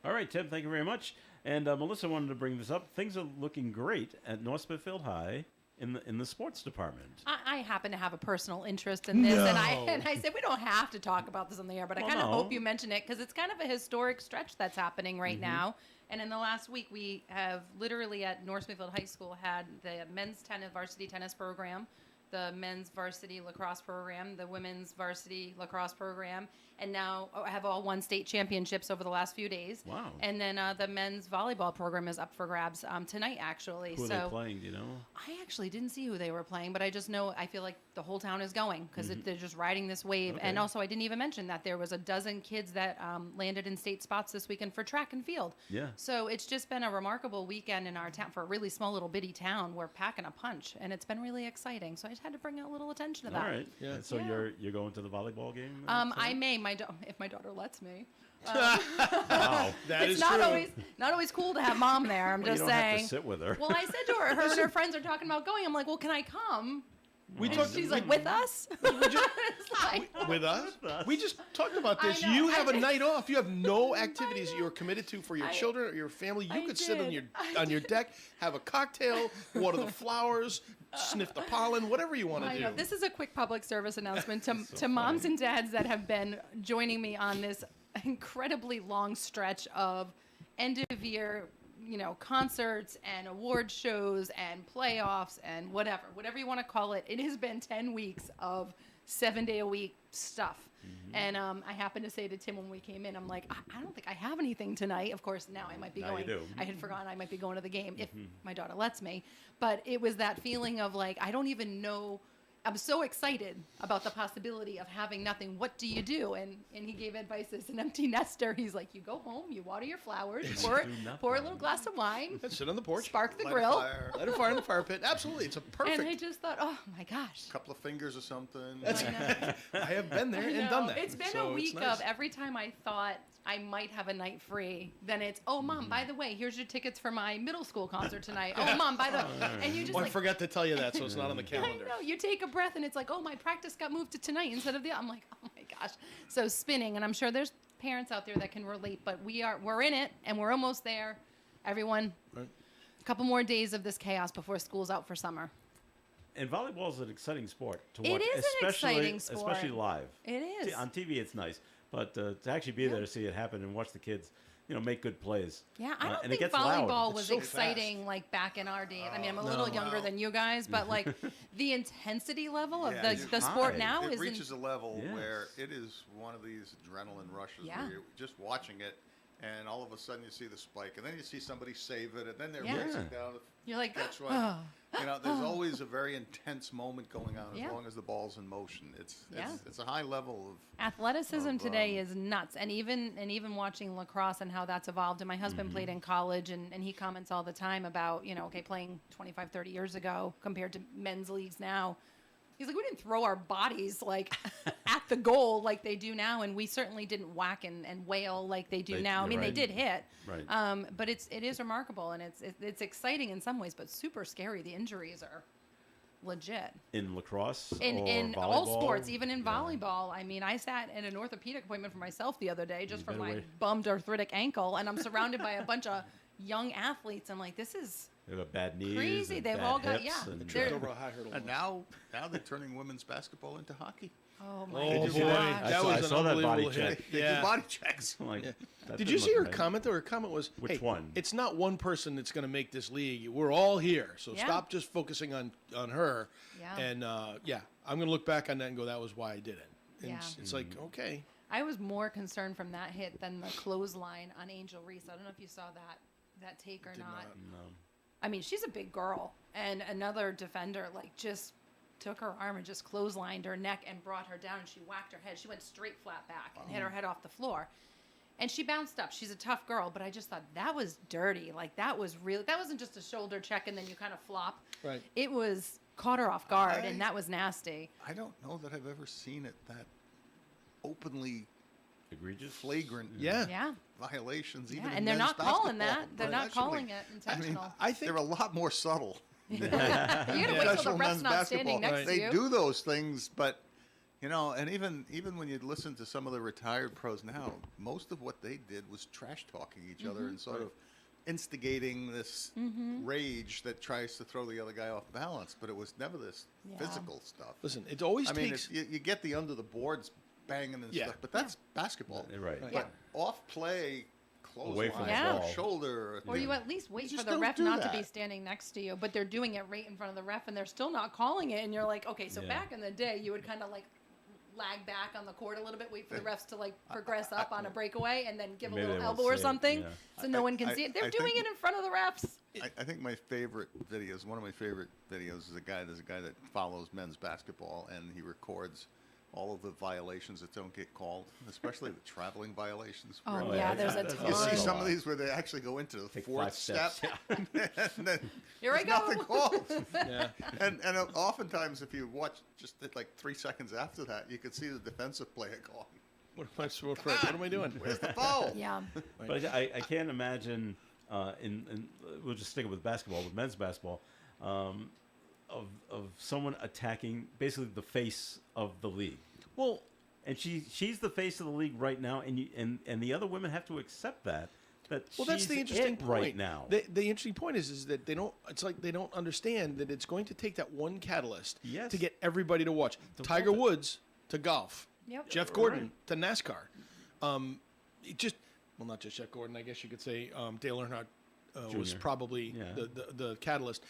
All right, Tim, thank you very much. And Melissa wanted to bring this up. Things are looking great at North Smithfield High in the sports department. I happen to have a personal interest in this, and I said we don't have to talk about this on the air, but I kind of hope you mention it because it's kind of a historic stretch that's happening right now. And in the last week, we have literally at North Smithfield High School had the men's varsity tennis program, the men's varsity lacrosse program, the women's varsity lacrosse program, and now have all won state championships over the last few days. Wow. And then the men's volleyball program is up for grabs tonight, actually. Who are they playing, do you know? I actually didn't see who they were playing, but I just know I feel like the whole town is going because they're just riding this wave. Okay. And also, I didn't even mention that there was a dozen kids that landed in state spots this weekend for track and field. Yeah. So it's just been a remarkable weekend in our town for a really small little bitty town. We're packing a punch, and it's been really exciting. So I just had to bring a little attention to that. All right. Yeah. And so you're going to the volleyball game? I may, if my daughter lets me. Wow. That It's is not true. always cool to have mom there. I'm Well, just you don't saying. have to sit with her. Well, I said to her and her friends are talking about going. I'm like, well, can I come? We And talked. she's like, with us? It's like, With us? We just talked about this. I know, You I have a did. night off. You have no activities that you're committed to for your I- children or your family. You I could sit on did. on your deck, have a cocktail, water the flowers, sniff the pollen, whatever you want to I do. know. This is a quick public service announcement to moms and dads that have been joining me on this incredibly long stretch of end of year, concerts and award shows and playoffs and whatever you want to call it. It has been 10 weeks of 7-day-a-week stuff. And I happened to say to Tim when we came in, I'm like, I don't think I have anything tonight. Of course, now I might be Now you going. do. I had forgotten I might be going to the game if my daughter lets me. But it was that feeling of like, I don't even know. I'm so excited about the possibility of having nothing. What do you do? And he gave advice as an empty nester. He's like, you go home, you water your flowers, pour a little glass of wine, Sit on the porch, spark the Light a grill. fire, light a fire in the fire pit. Absolutely, it's a perfect. And I just thought, oh my gosh. couple of fingers or something. I have been there I and know. done that. It's been so a week it's nice. of every time I thought I might have a night free, then it's, oh, Mom, by the way, here's your tickets for my middle school concert tonight. Oh, Mom, by the way. And you just Oh, I like, forgot to tell you that, so it's not on the I calendar. know. You take a breath and it's like, oh, my practice got moved to tonight instead of the. I'm like, oh my gosh. So spinning, and I'm sure there's parents out there that can relate, but we're in it and we're almost there. Everyone, Right. a couple more days of this chaos before school's out for summer. And volleyball is an exciting sport to It watch. is an especially, exciting sport. Especially live. It is. On TV, it's nice. But to actually be there to see it happen and watch the kids, make good plays. Yeah, I don't and it think gets loud. volleyball It's was so exciting like back in our day. I mean, I'm a little no. younger than you guys, but like the intensity level of Yeah, the sport high. now It is reaches a level Yes. where it is one of these adrenaline rushes Yeah. where you're just watching it, and all of a sudden you see the spike, and then you see somebody save it, and then they're Yeah. racing down. you're like, That's oh. right. There's always a very intense moment going on as Yeah. long as the ball's in motion. Yeah. It's a high level of. Athleticism of, today is nuts, and even watching lacrosse and how that's evolved. And my husband played in college, and he comments all the time about playing 25, 30 years ago compared to men's leagues now. He's like, we didn't throw our bodies like at the goal like they do now, and we certainly didn't whack and wail like they do now. I you're mean, right. they did hit, Right. but it is remarkable, and it's exciting in some ways, but super scary. The injuries are legit. In lacrosse, In or all volleyball? sports, even in Yeah. volleyball. I mean, I sat at an orthopedic appointment for myself the other day just for better my wait. bummed arthritic ankle, and I'm surrounded by a bunch of young athletes. I'm like, this is They have bad knees. Crazy. and They've bad all got- hips yeah. and- They're- Over a high hurdle. And now they're turning women's basketball into hockey. oh my Oh, god. boy. you see that? I That saw- was I an saw that body unbelievable check. hit. They Yeah. do body checks. I'm like, Yeah. that Did didn't you see look her right. comment though? Her comment was, Which hey, one? It's not one person that's going to make this league. We're all here, so Yeah. stop just focusing on her. Yeah. And I'm going to look back on that and go, that was why I did it. And Yeah. it's like, okay, I was more concerned from that hit than the clothesline on Angel Reese. I don't know if you saw that take or not. No. I mean, she's a big girl, and another defender like just took her arm and just clotheslined her neck and brought her down. And she whacked her head. She went straight flat back and hit her head off the floor. And she bounced up. She's a tough girl, but I just thought that was dirty. Like that was real. That wasn't just a shoulder check and then you kind of flop. Right. It was caught her off guard, and that was nasty. I don't know that I've ever seen it that openly Egregious. flagrant yeah. Yeah. violations. Yeah, Even in and they're men's not calling basketball. that. They're not Actually, calling it I mean, intentional. I think they're a lot more subtle. You gotta wait till the Professional ref's men's not standing basketball. next to They you. do those things, but and even when you listen to some of the retired pros now, most of what they did was trash talking each Mm-hmm. other and sort of instigating this rage that tries to throw the other guy off balance. But it was never this Yeah. physical stuff. Listen, it always I mean, takes. you get the under the boards banging and Yeah. stuff, but that's basketball. You're right. Yeah. But off play, Away from clothesline, the Yeah. ball. shoulder, Or you at least wait just for the don't ref do not to that. be standing next to you, but they're doing it right in front of the ref, and they're still not calling it. And you're like, okay, so Yeah. back in the day, you would kind of like lag back on the court a little bit, wait for the refs to like progress up on a breakaway, and then give a Maybe little they won't elbow or see it, something, yeah. so no one can I- see it. They're I doing think- it in front of the refs. I think my favorite videos, one of my favorite videos is there's a guy that follows men's basketball and he records all of the violations that don't get called, especially the traveling violations. Oh, where yeah, there's a that's ton. You see a some lot. of these where they actually go into the Take fourth 5 steps. step, and then Here I there's nothing go. called. Yeah. And oftentimes, if you watch just like 3 seconds after that, you can see the defensive player going, What am I doing? "Where's the foul?" Yeah, But I can't imagine, in we'll just stick with basketball, with men's basketball, of someone attacking basically the face of the league. Well, And she's the face of the league right now, and the other women have to accept that. well, that's the she's interesting it point. right now. The interesting point is that they don't. It's like they don't understand that it's going to take that one catalyst Yes. to get everybody to watch. To Tiger love it. Woods to golf. Yep. Jeff Gordon to NASCAR. Not just Jeff Gordon. I guess you could say Dale Earnhardt was Junior. probably Yeah. the catalyst.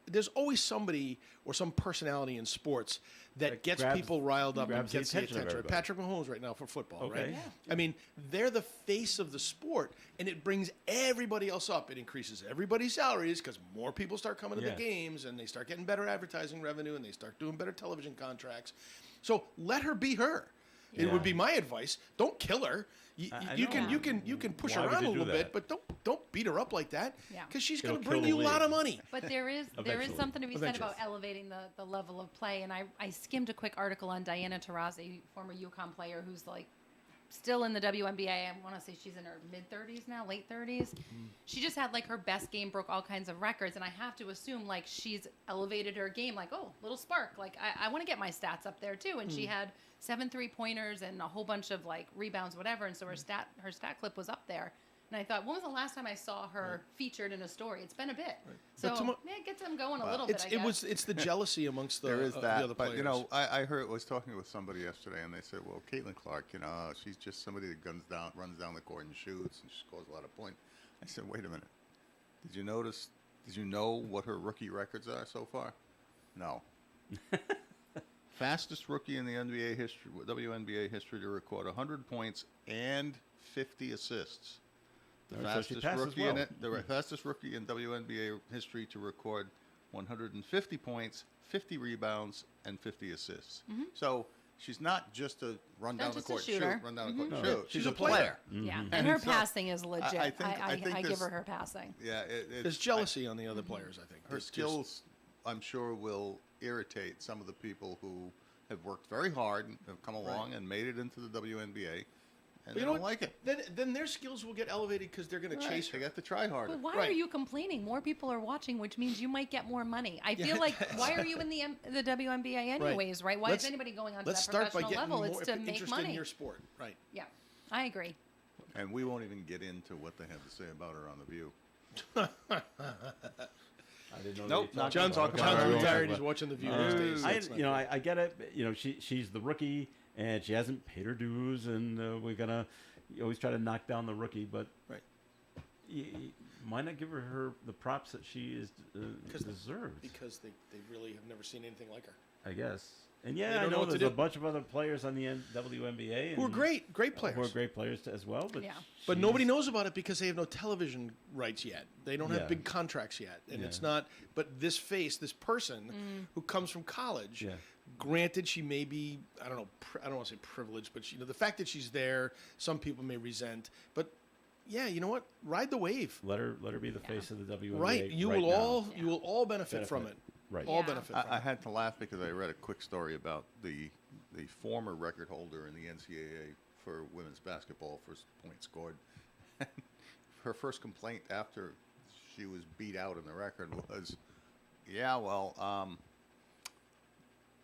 There's always somebody or some personality in sports that gets grabs- people riled up and grabs the gets the attention of attention. everybody. Patrick Mahomes right now for football, Okay. right? Yeah. I mean, they're the face of the sport, and it brings everybody else up. It increases everybody's salaries because more people start coming to Yeah. the games, and they start getting better advertising revenue, and they start doing better television contracts. So let her be her. It Yeah. would be my advice. Don't kill her. I You know. can push Why her would around you a do little bit, that? but don't beat her up like that. Yeah. Because she's It'll going to bring kill you the a lot league. of money. But there is Eventually. something to be said Eventually. about elevating the level of play. And I skimmed a quick article on Diana Taurasi, former UConn player, who's like still in the WNBA. I want to say she's in her mid 30s now, late 30s. She just had like her best game, broke all kinds of records, and I have to assume like she's elevated her game. Like, oh, little spark. Like I want to get my stats up there too. And she had 7 3-pointers and a whole bunch of like rebounds, whatever. And so her stat clip was up there. And I thought, when was the last time I saw her featured in a story? It's been a bit. But So to mo- yeah, it gets them going a little bit. I guess. It's the jealousy amongst the, There is the that, other but players. I was talking with somebody yesterday, and they said, "Well, Caitlin Clark, she's just somebody that runs down the court and shoots, and she scores a lot of points." I said, "Wait a minute. Did you know what her rookie records are so far? No. Fastest rookie in the WNBA history to record 100 points and 50 assists. The All right, so she fastest passes rookie well. the fastest rookie in WNBA history to record 150 points, 50 rebounds, and 50 assists. So she's not just a run Not down the just a court, shooter. shoot, run down the court, No. shoot. She's a player. Yeah, And and her so, passing is legit. I, I think give this- her her passing. Yeah, There's jealousy on the other players, I think. her It's just- skills, I'm sure, will irritate some of the people who have worked very hard and have come along and made it into the WNBA, and they don't like it. Then their skills will get elevated because they're going to chase her. They got to try harder. But why Right. are you complaining? More people are watching, which means you might get more money. I feel like, why are you in the WNBA anyways, right? Why Let's- is anybody going on to Let's that start by professional getting level? more It's to make interested in money. your sport. Right. Yeah, I agree. And we won't even get into what they have to say about her on The View. I didn't know. Nope, they talked John's about it. talking about John's her. retired. He's watching The View these days. I, That's not you know, good. I get it. You know, she's the rookie, and she hasn't paid her dues, and we're gonna always try to knock down the rookie, but Right. Why not give her the props that she is deserves? Because they really have never seen anything like her. I guess. And They yeah, I don't know know what to there's a do. bunch of other players on the WNBA Who are and, great players. who are great players as well, but Yeah. But she's- nobody knows about it because they have no television rights yet. They don't Yeah. have big contracts yet, and it's Yeah. not. But this person who comes from college, Yeah. granted, she may be I don't know. I don't want to say privileged, but the fact that she's there, some people may resent. But yeah, you know what? Ride the wave. Let her be the face of the WNBA. Right. You right will now. all benefit from it. Right. All Yeah. benefit from I it. had to laugh because I read a quick story about the former record holder in the NCAA for women's basketball for points scored. Her first complaint after she was beat out in the record was, "Yeah, well,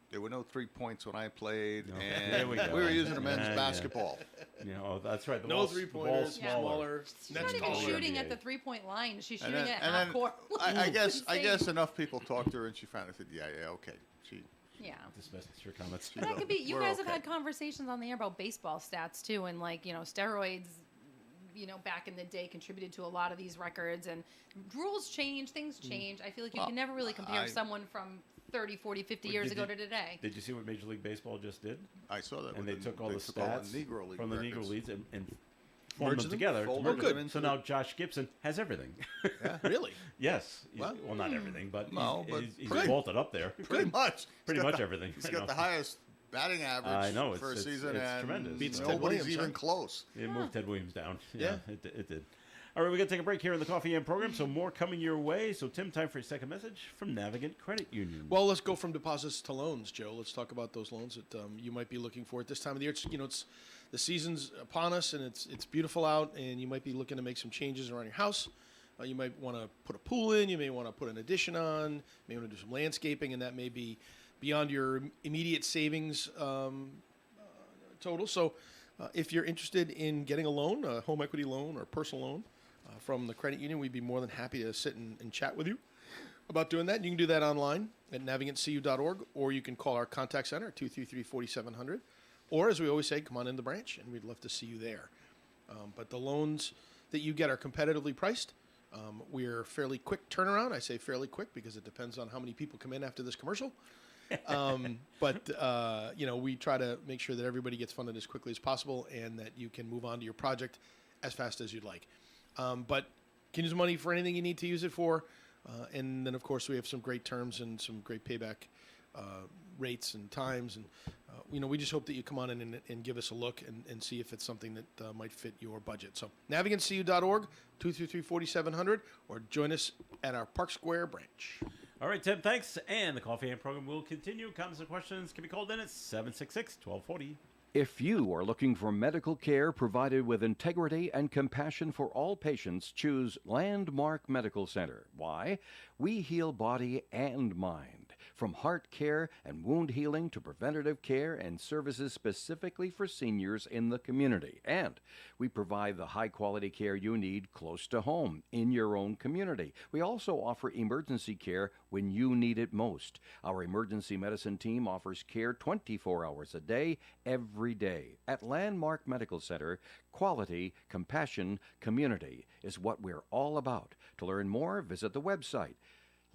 there were no 3 points when I played, and There we go. were using a men's Yeah, yeah. basketball." You know, that's right. The No ball's- 3-pointers, the ball's smaller. She's Nets not even taller. shooting at NBA. the 3-point line. She's And shooting then, at and half then court. I guess Insane. enough people talked to her, and she finally said, "Yeah, okay." She Yeah. Dismissed your comments. But that could be. You We're guys have okay. had conversations on the air about baseball stats too, and steroids. Back in the day, contributed to a lot of these records, and rules change, things change. I feel like you can never really compare someone from 30, 40, 50 years Did ago you- to today. Did you see what Major League Baseball just did? I saw that. And with they took all the took all stats Negro League from the Negro records. Leagues and Merged formed them them? together. to Folded merge them them. into So the- now Josh Gibson has everything. Really? Yes. Well, Well, not everything, but no, he's, but he's pretty- vaulted up there. Pretty much. Pretty He's got much the- everything. He's I got know. the highest batting average I know, for a it's- season, it's and tremendous. Beats Ted nobody's Williams, even huh? close. It moved Ted Williams down. Yeah. It did. All right, we're going to take a break here in the Coffee and program, so more coming your way. So, Tim, time for your second message from Navigant Credit Union. Well, let's go from deposits to loans, Joe. Let's talk about those loans that you might be looking for at this time of the year. It's the season's upon us, and it's beautiful out, and you might be looking to make some changes around your house. You might want to put a pool in. You may want to put an addition on. You may want to do some landscaping, and that may be beyond your immediate savings total. So, if you're interested in getting a loan, a home equity loan or personal loan from the credit union, we'd be more than happy to sit and chat with you about doing that. You can do that online at navigantcu.org, or you can call our contact center at 233-4700. Or, as we always say, come on in the branch, and we'd love to see you there. But the loans that you get are competitively priced. We're fairly quick turnaround. I say fairly quick because it depends on how many people come in after this commercial. But we try to make sure that everybody gets funded as quickly as possible and that you can move on to your project as fast as you'd like. But you can use money for anything you need to use it for. And then, of course, we have some great terms and some great payback rates and times. And, we just hope that you come on in and give us a look and see if it's something that might fit your budget. So navigantcu.org, 233-4700, or join us at our Park Square branch. All right, Tim, thanks. And the Coffee and program will continue. Comments and questions can be called in at 766-1240. If you are looking for medical care provided with integrity and compassion for all patients, choose Landmark Medical Center. Why? We heal body and mind. From heart care and wound healing to preventative care and services specifically for seniors in the community. And we provide the high-quality care you need close to home, in your own community. We also offer emergency care when you need it most. Our emergency medicine team offers care 24 hours a day, every day. At Landmark Medical Center, quality, compassion, community is what we're all about. To learn more, visit the website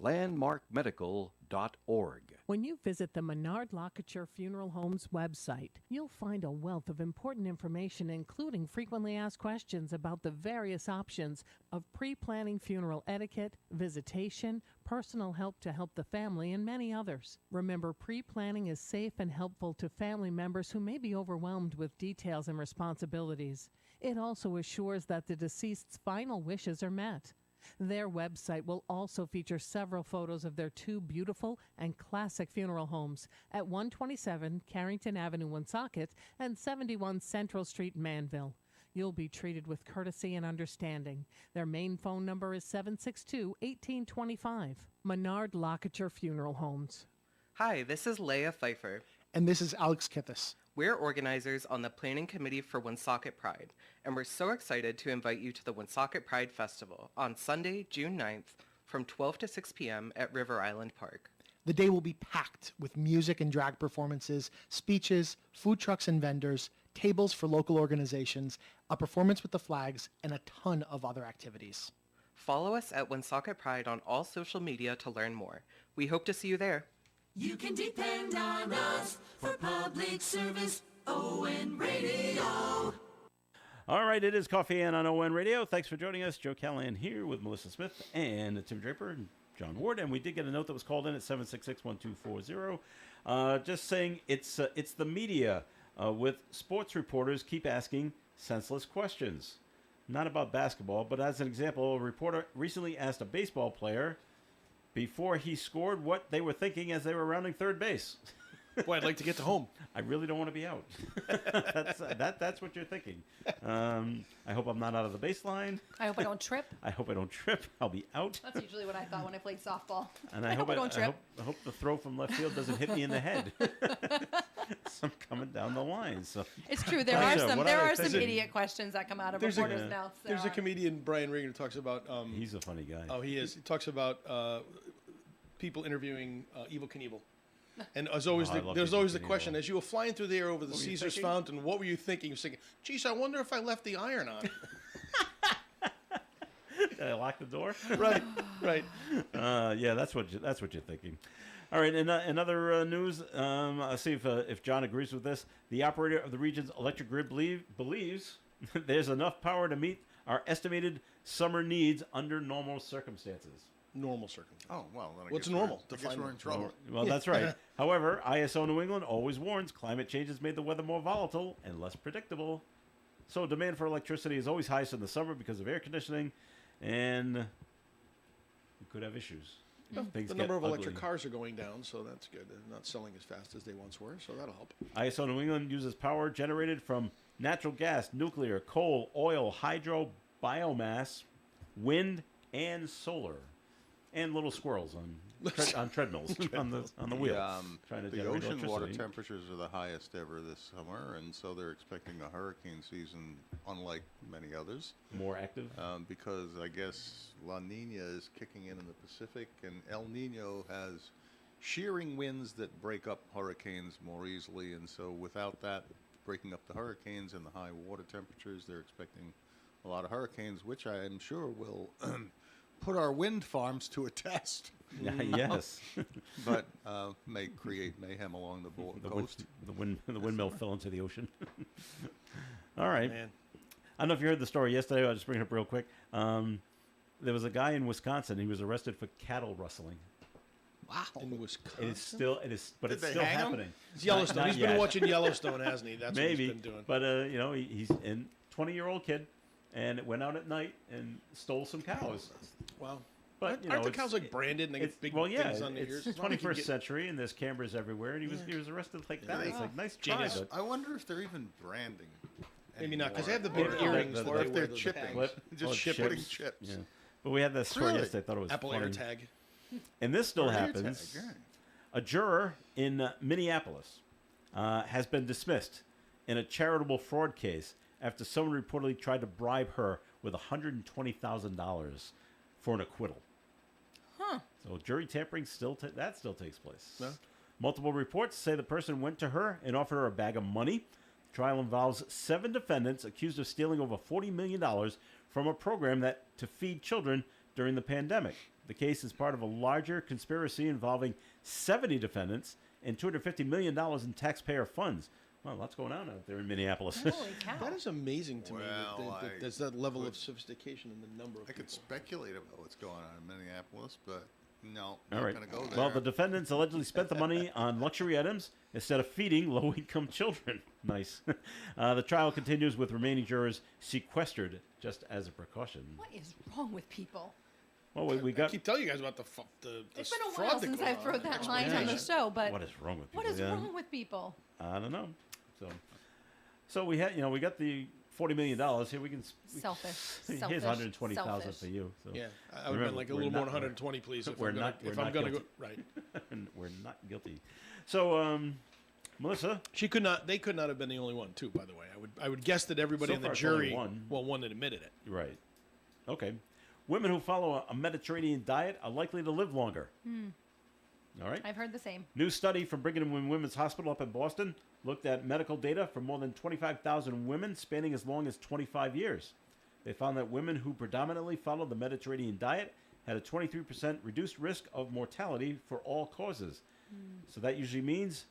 landmarkmedical.org. When you visit the Menard Locature Funeral Home's website, you'll find a wealth of important information, including frequently asked questions about the various options of pre-planning funeral etiquette, visitation, personal help to help the family, and many others. Remember, pre-planning is safe and helpful to family members who may be overwhelmed with details and responsibilities. It also assures that the deceased's final wishes are met. Their website will also feature several photos of their two beautiful and classic funeral homes at 127 Carrington Avenue, Woonsocket, and 71 Central Street, Manville. You'll be treated with courtesy and understanding. Their main phone number is 762-1825. Menard Lockitcher Funeral Homes. Hi, this is Leah Pfeiffer. And this is Alex Kithis. We're organizers on the Planning Committee for Woonsocket Pride, and we're so excited to invite you to the Woonsocket Pride Festival on Sunday, June 9th from 12 to 6 p.m. at River Island Park. The day will be packed with music and drag performances, speeches, food trucks and vendors, tables for local organizations, a performance with the flags, and a ton of other activities. Follow us at Woonsocket Pride on all social media to learn more. We hope to see you there. You can depend on us for public service. ON Radio. All right, it is Coffee and on ON Radio. Thanks for joining us. Joe Callahan here with Melissa Smith and Tim Draper and John Ward. And we did get a note that was called in at 766-1240. Just saying it's the media with sports reporters keep asking senseless questions. Not about basketball, but as an example, a reporter recently asked a baseball player before he scored what they were thinking as they were rounding third base. Boy, I'd like to get to home. I really don't want to be out. That's what you're thinking. I hope I'm not out of the baseline. I hope I don't trip. I hope I don't trip. I'll be out. That's usually what I thought when I played softball. And I hope I don't trip. I hope the throw from left field doesn't hit me in the head. So I'm coming down the line. So It's true. There are some idiot questions that come out of reporters' mouths. There's a comedian, Brian Regan, who talks about. He's a funny guy. Oh, he is. He talks about people interviewing Evel Knievel. And as always, there's always the question: as you were flying through the air over the Caesar's Fountain, what were you thinking? You were thinking, "Geez, I wonder if I left the iron on." Did I lock the door? Right. Yeah, that's what you're thinking. All right. In other news, I'll see if John agrees with this. The operator of the region's electric grid believes there's enough power to meet our estimated summer needs under normal circumstances. Normal circumstances. Oh, well, then What's normal? I guess we're in trouble. Well, that's right. However, ISO New England always warns climate change has made the weather more volatile and less predictable. So demand for electricity is always highest in the summer because of air conditioning, and we could have issues. Things The number get of electric ugly. cars are going down, so that's good. They're not selling as fast as they once were, so that'll help. ISO New England uses power generated from natural gas, nuclear, coal, oil, hydro, biomass, wind, and solar. And little squirrels on treadmills on the wheel. Trying to The generate ocean water electricity. temperatures are the highest ever this summer, and so they're expecting a hurricane season unlike many others. More active? Because I guess La Nina is kicking in the Pacific, and El Nino has shearing winds that break up hurricanes more easily, and so without that breaking up the hurricanes and the high water temperatures, they're expecting a lot of hurricanes, which I am sure will put our wind farms to a test. Yes. But may create mayhem along the coast. The windmill fell into the ocean. All right. Man. I don't know if you heard the story yesterday. I'll just bring it up real quick. There was a guy in Wisconsin. He was arrested for cattle rustling. Wow. In Wisconsin. It is still, but Did it's they still hang him? happening. It's Yellowstone. Not He's been yet. watching Yellowstone, hasn't he? That's Maybe, what he's been doing. but he's a 20-year-old kid, and went out at night and stole some cows. Wow. But aren't the cows like branded and they get big things on their ears? It's 21st century, and there's cameras everywhere, and he was arrested like that. It's like nice try, Genius. but I wonder if they're even branding. Maybe not, because anymore. they have the big Or- earrings. Or that if they they're wear, chipping. those Just tags. putting chips. Yeah. But we had that story Really? yesterday. I thought it was Apple funny. AirTag. And this still Or happens. AirTag, yeah. A juror in Minneapolis has been dismissed in a charitable fraud case after someone reportedly tried to bribe her with $120,000 for an acquittal. Huh. So jury tampering still takes place. Yeah. Multiple reports say the person went to her and offered her a bag of money. The trial involves 7 defendants accused of stealing over $40 million from a program to feed children during the pandemic. The case is part of a larger conspiracy involving 70 defendants and $250 million in taxpayer funds. Well, lots going on out there in Minneapolis. Holy cow. That is amazing to me. Well, That there's that level of sophistication in the number of I could people. speculate about what's going on in Minneapolis, but no, All not right. going to go there. Well, the defendants allegedly spent the money on luxury items instead of feeding low-income children. Nice. The trial continues with remaining jurors sequestered just as a precaution. What is wrong with people? Well, we I got. keep telling you guys about the It's been a fraud while that since goes I've on. thrown that line on the Exploitation. show, but What is wrong with people? what is Yeah. wrong with people? I don't know. So we had, we got the $40 million here. We can. Selfish. Here's Selfish. 120,000 Selfish. for you. So. Yeah, I would have been like a Remember, little we're more not- 120, please. If we're I'm gonna, not- we're if I'm not gonna go guilty. right. We're not guilty. So, Melissa, She could not. They could not have been the only one, too. By the way, I would guess that everybody So in the far it's only jury, one. one that admitted it. right? Okay. Women who follow a Mediterranean diet are likely to live longer. All right. I've heard the same. New study from Brigham and Women's Hospital up in Boston looked at medical data for more than 25,000 women spanning as long as 25 years. They found that women who predominantly followed the Mediterranean diet had a 23% reduced risk of mortality for all causes. So that usually means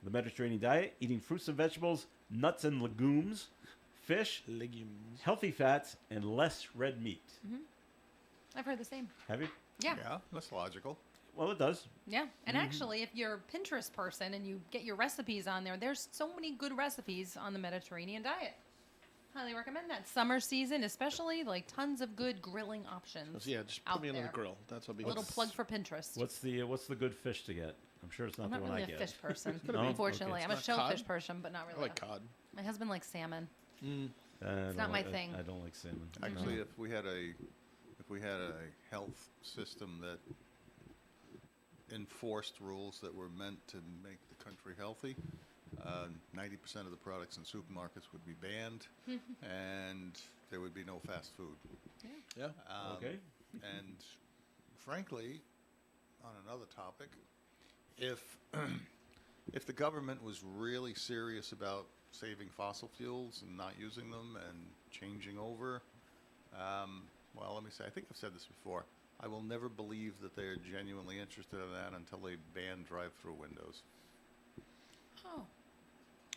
the Mediterranean diet, eating fruits and vegetables, nuts and legumes, fish, Legumes. healthy fats, and less red meat. I've heard the same. Have you? Yeah. Yeah, that's logical. Well, it does. Yeah. And actually, if you're a Pinterest person and you get your recipes on there, there's so many good recipes on the Mediterranean diet. Highly recommend that. Summer season, especially, like tons of good grilling options. So, yeah, just out put me on the there. grill. That's what I'll be. A little plug for Pinterest. What's the good fish to get? I'm sure it's not I'm the not one really I a get. fish person, No? unfortunately. Okay. I'm a It's not shellfish cod? person, but not really. I like cod. My husband likes salmon. It's not my thing. I don't like salmon. Actually, if we had a health system that enforced rules that were meant to make the country healthy, 90% of the products in supermarkets would be banned, and there would be no fast food. Yeah. Okay. And frankly, on another topic, if if the government was really serious about saving fossil fuels and not using them and changing over, well, let me say, I think I've said this before. I will never believe that they are genuinely interested in that until they ban drive-through windows. Oh,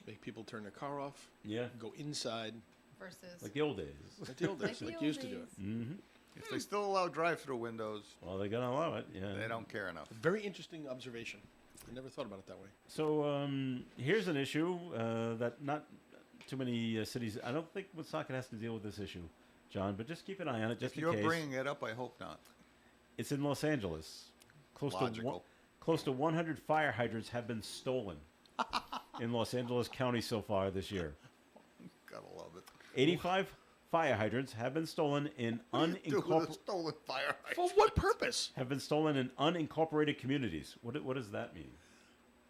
Make people turn their car off. Yeah. Go inside. versus. Like the old days. Like the old days, Like the like you used to old do it. Mm-hmm. If they still allow drive-through windows, Well, they're gonna allow it. Yeah. they don't care enough. Very interesting observation. I never thought about it that way. So here's an issue that not too many cities. I don't think Woonsocket has to deal with this issue, John. But just keep an eye on it, just If in you're case. bringing it up, I hope not. It's in Los Angeles. Logical. Close to 100 fire hydrants have been stolen in Los Angeles County so far this year. Gotta love it. 85 fire hydrants have been stolen in Do with a unincorporated stolen fire For what purpose? have been stolen in unincorporated communities. What does that mean?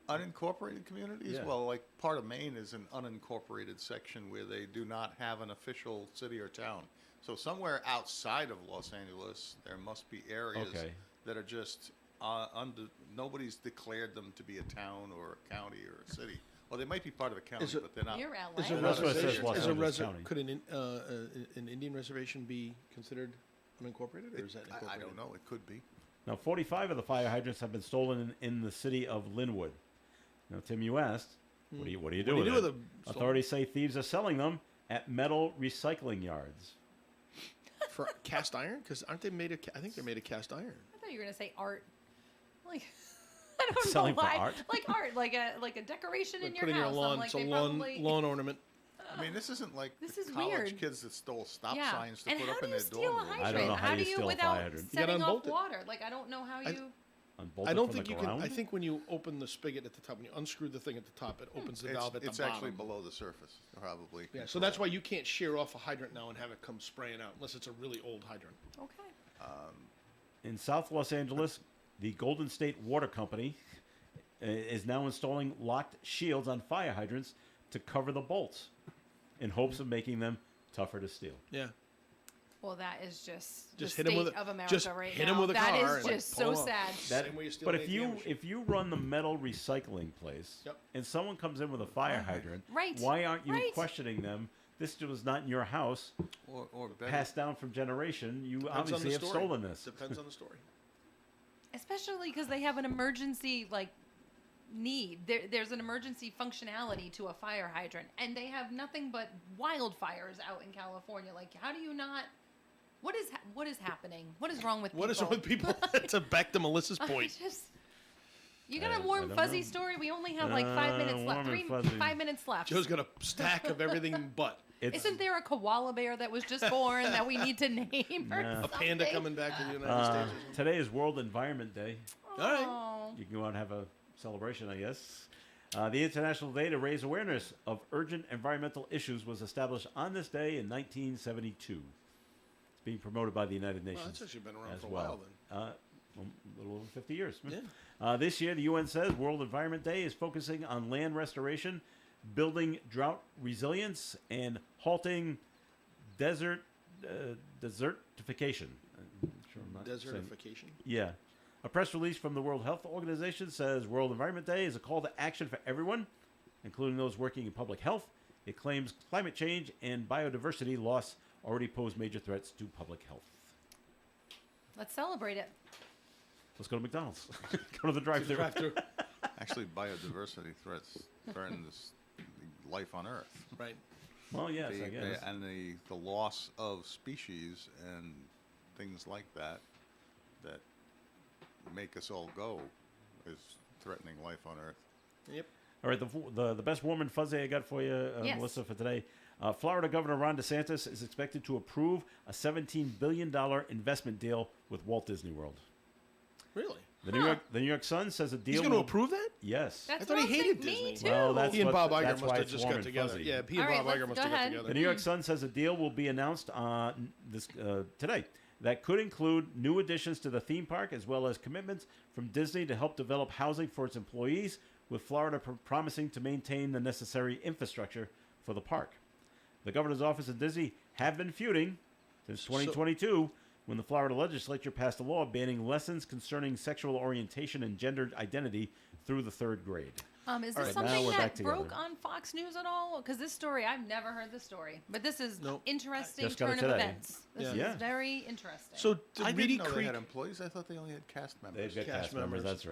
Unincorporated communities? Yeah. Well, like part of Maine is an unincorporated section where they do not have an official city or town. So somewhere outside of Los Angeles, there must be areas Okay. that are just nobody's declared them to be a town or a county or a city. Well, they might be part of a county, Is it- but they're not. Near LA. Is a That's what it says, reservation? Los Is a Angeles County. could an Indian reservation be considered unincorporated, or is that I incorporated? don't know. It could be. Now, 45 of the fire hydrants have been stolen in the city of Linwood. Now, Tim, you asked, what do you do What do you with do it? with them? Authorities say thieves are selling them at metal recycling yards. For cast iron? Because aren't they made of? I think they're made of cast iron. I thought you were gonna say art. Like, I don't Selling know for why. art? Like art, like a decoration in Like your putting house. your lawn. I'm like, It's a they lawn probably. lawn ornament. I mean, this isn't like This the is college weird. kids that stole stop Yeah. signs to And put how up do in you their steal dorm a rooms. hydrant? I don't know how you steal a without fire hydrant. You gotta setting off unbolt it. water? Like I don't know how you. Unbolt I it don't from think the you can. ground? I think when you open the spigot at the top, when you unscrew the thing at the top, it opens the valve at It's the bottom. actually below the surface, probably. Yeah, so that's why you can't shear off a hydrant now and have it come spraying out, unless it's a really old hydrant. Okay. In South Los Angeles, the Golden State Water Company is now installing locked shields on fire hydrants to cover the bolts in hopes of making them tougher to steal. Yeah. Well, that is just Just the hit 'em state with a- of America just right hit now. 'em with a That car is and just pull so 'em off. sad. That- Same way you steal but an if ATM you machine. if you run the metal recycling place Yep. and someone comes in with a fire hydrant, Right, why aren't you right. questioning them? This was not in your house, Or better, passed down from generation. You Depends on obviously the have story. stolen this. Depends on the story. Especially because they have an emergency like need. There's an emergency functionality to a fire hydrant, and they have nothing but wildfires out in California. Like, how do you not? What is happening? What is wrong with people? What is wrong with people? To back to Melissa's I point. just, you got I a warm don't fuzzy know. story. We only have like 5 minutes warm left. and fuzzy. 5 minutes left. Joe's got a stack of everything but. Isn't there a koala bear that was just born that we need to name or No. A panda something? coming back to the United States. Today is World Environment Day. All right. Oh. You can go out and have a celebration, I guess. The International Day to Raise Awareness of Urgent Environmental Issues was established on this day in 1972. It's being promoted by the United Nations. Well, that's actually been around as for a well. while then. A little over 50 years. Yeah. This year, the UN says World Environment Day is focusing on land restoration, building drought resilience, and halting desertification. I'm sure I'm not saying- Desertification. Yeah. A press release from the World Health Organization says World Environment Day is a call to action for everyone, including those working in public health. It claims climate change and biodiversity loss already pose major threats to public health. Let's celebrate it. Let's go to McDonald's. Go to the drive-thru. Drive-through. Actually, biodiversity threatens life on Earth. Right. Well, yes, I guess. And the loss of species and things like that that make us all go is threatening life on Earth. Yep. All right, the best warm and fuzzy I got for you, Yes. Melissa, for today. Florida Governor Ron DeSantis is expected to approve a $17 billion investment deal with Walt Disney World. Really? The New York Sun says a deal. He's going to will- approve that? Yes. That's I thought what he I'm hated thinking. Me Disney. too. Well, that's He and what- Bob Iger that's must why have it's just warm got and together. fuzzy. Yeah, he and All right, Bob Iger let's must go have got ahead. together. The New York Sun says a deal will be announced on this today that could include new additions to the theme park as well as commitments from Disney to help develop housing for its employees, with Florida promising to maintain the necessary infrastructure for the park. The governor's office and Disney have been feuding since 2022 when the Florida legislature passed a law banning lessons concerning sexual orientation and gender identity through the 3rd grade. Is this right, now something we're back that broke together. on Fox News at all? Because this story, I've never heard this story. But this is Nope. interesting Just got turn it of today. events. This Yeah. is very interesting. So I Reedy didn't know they Creek. had employees. I thought they only had cast members. They've got Cast cast members, members. that's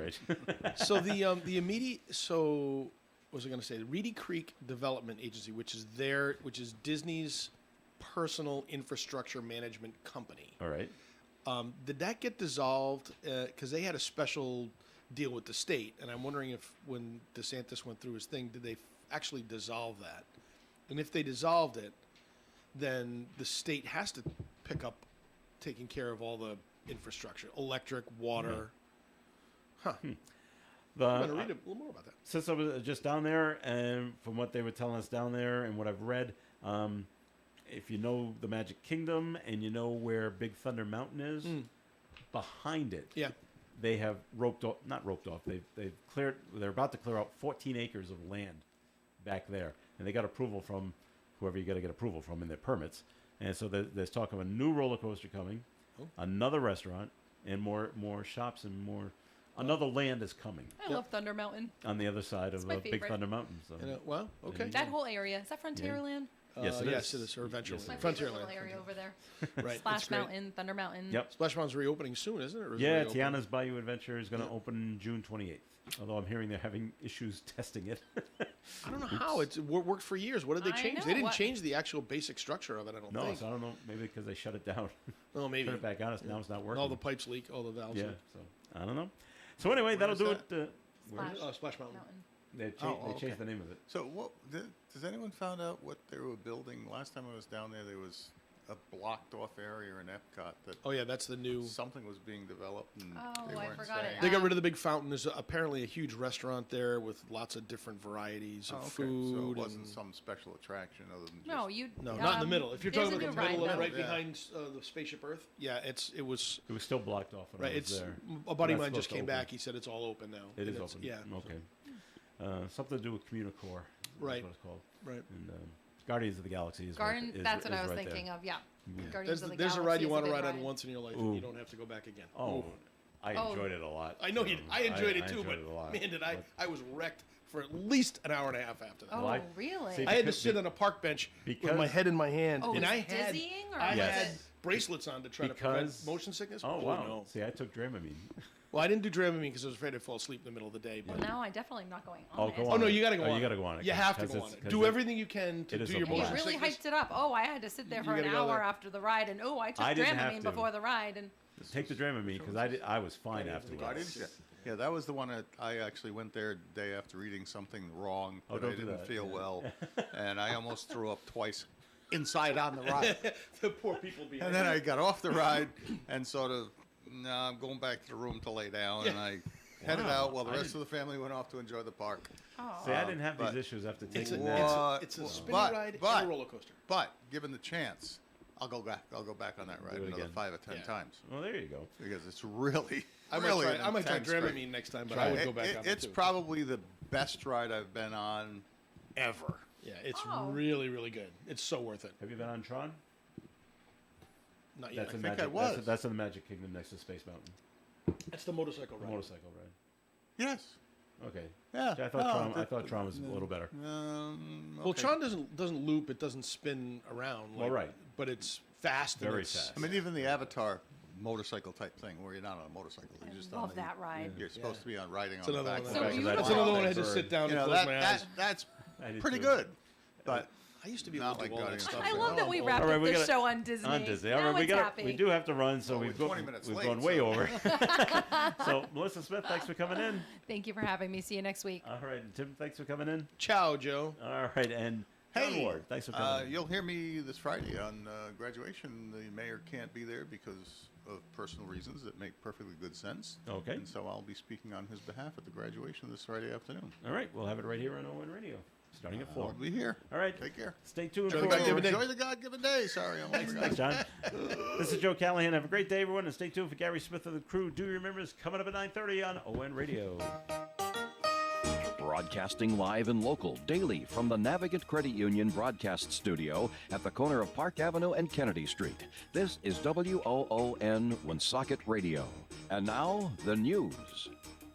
right. So the immediate. So what was I going to say? The Reedy Creek Development Agency, which is Disney's personal infrastructure management company. All right. Did that get dissolved? Because they had a special deal with the state, and I'm wondering if when DeSantis went through his thing, did they actually dissolve that? And if they dissolved it, then the state has to pick up taking care of all the infrastructure, electric, water. Huh. I'm going to read a little more about that. Since I was just down there, and from what they were telling us down there and what I've read, if you know the Magic Kingdom and you know where Big Thunder Mountain is, behind it, Yeah. they have not roped off. They've cleared. They're about to clear out 14 acres of land back there, and they got approval from whoever you got to get approval from in their permits. And so there's talk of a new roller coaster coming, another restaurant, and more shops and more. Another land is coming I love Thunder Mountain. on the other side of my Big favorite. Thunder Mountain. So. Well, okay. That whole area. Is that Frontierland? Yes, it yes, is. it is. Or Adventureland. Yes, My it favorite Frontierland. little area over there. Right. Splash it's great. Mountain, Thunder Mountain. Yep. Splash Mountain's reopening soon, isn't it? Or is it Yeah, reopening? Tiana's Bayou Adventure is going to open June 28th. Although I'm hearing they're having issues testing it. I don't know how it worked for years. What did they I change? know, They didn't what- change the actual basic structure of it. I don't No, think. so I don't know. Maybe because they shut it down. Well, maybe. Turn it back on. Now it's not working. All the pipes leak. All the valves. yeah. leak. So I don't know. So anyway, Where that'll is do that? it. Where is Splash it? Splash Mountain. Mountain. They okay. changed the name of it. So what? Does anyone found out what they were building? Last time I was down there, there was a blocked off area in Epcot that Oh yeah, that's the new. something was being developed and Oh, they I weren't forgot it. saying. They got rid of the big fountain. There's apparently a huge restaurant there with lots of different varieties of Oh, okay. food. So it and- wasn't some special attraction other than just No, you. No, not in the middle. If you're there's talking a about the new middle ride, of it, though. right Yeah. behind the Spaceship Earth. Yeah, it was It was still blocked off when right. I was It's there. a buddy of That's mine just supposed to came open. back. He said it's all open now. It And is it's- open. Yeah. Okay. Something to do with Communicore. Right. Is what it's called. Right. And Guardians of the Galaxy is Garden. right, That's what I was right thinking there. of. Yeah. Mhm. Guardians of the There's a Galaxy ride you is a want to good ride on Oh, once in your life, Ooh. and you don't have to go back again. Oh, I Oh. enjoyed it a lot. I know you. I enjoyed it too, enjoyed but it a lot. man, did I! But- I was wrecked for at least an hour and a half after that. Oh, Well, I- really? see, I had to because- sit on a park bench with because- my head in my hand, Oh, and was I it had dizzying, or I was had it- bracelets on to try to prevent Because- motion sickness. Oh wow! No. See, I took Dramamine. Well, I didn't do Dramamine because I was afraid I'd fall asleep in the middle of the day. But Well, now I definitely am not going on Oh, it. go oh on no, it. you got to go Oh, on. you gotta go on it, You have to 'cause go it's- on it. 'cause Do it- everything you can to it is do your open. You motion really sickness. hyped it up. Oh, I had to sit there for You an gotta go hour there. after the ride, and I took I didn't have Dramamine to. before the ride, and Take the Dramamine because I was fine afterwards. Guardians? Yeah, that was the one that I actually went there the day after eating something wrong Oh, that don't I do didn't that, feel yeah. well, and I almost threw up twice. inside on the ride. The poor people behind. And then I got off the ride and sort of, no, I'm going back to the room to lay down. And I headed out while the rest of the family went off to enjoy the park. See, I didn't have but these issues after It's taking a, that. it's a spinny ride and a roller coaster. But given the chance, I'll go back. I'll go back on that ride Do it another again. 5 or 10 times Well, there you go. because it's really, I really might try, I might try an intense Dramamine ride. next time, but I would go back on it It's too. probably the best ride I've been on ever. Yeah, it's Oh. really, really good. It's so worth it. Have you been on Tron? Not yet. That's in think I Magic. was. That's in the Magic Kingdom next to Space Mountain. That's the motorcycle The ride. motorcycle ride. Yes. Okay. Yeah. I thought No, Tron. I that- thought Tron was a little better. Well, Okay. Tron doesn't loop. It doesn't spin around. Well, right. But it's fast. and Very it's- fast. I mean, even the Avatar motorcycle type thing, where you're not on a motorcycle, you're just on Love the, that ride. You're supposed to be on riding It's on the another back. one. So Back to that beautiful. That's another one I bird. just sit down You and know, close my eyes. that's I did pretty too. good, but I used to be not able to like do all that Guardians of stuff. the I Oh, love that we oh, wrapped all right, up we the gotta- show on Disney. On Disney. Now All right, it's happy. we do have to run, so Well, we've we're gone 20 minutes we've late, gone way so- over. So Melissa Smith, thanks for coming in. Thank you for having me. See you next week. All right, and Tim, thanks for coming in. Ciao, Joe. All right, and John hey, Ward, thanks for coming in. you'll hear me this Friday on graduation. The mayor can't be there because of personal reasons that make perfectly good sense. Okay. And so I'll be speaking on his behalf at the graduation this Friday afternoon. All right, we'll have it right here on ON Radio, starting at 4. I'll be here. All right, Take care. stay tuned Enjoy for the God-given day. Enjoy the God-given day. Sorry, I'm Thanks, John. This is Joe Callahan. Have a great day, everyone, and stay tuned for Gary Smith of the crew. Do remember, it's coming up at 9:30 on ON Radio. Broadcasting live and local daily from the Navigant Credit Union broadcast studio at the corner of Park Avenue and Kennedy Street. This is WOON Woonsocket Radio. And now, the news.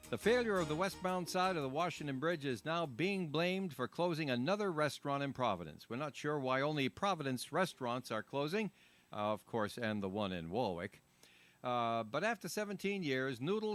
The failure of the westbound side of the Washington Bridge is now being blamed for closing another restaurant in Providence. We're not sure why only Providence restaurants are closing, of course, and the one in Warwick. But after 17 years, Noodles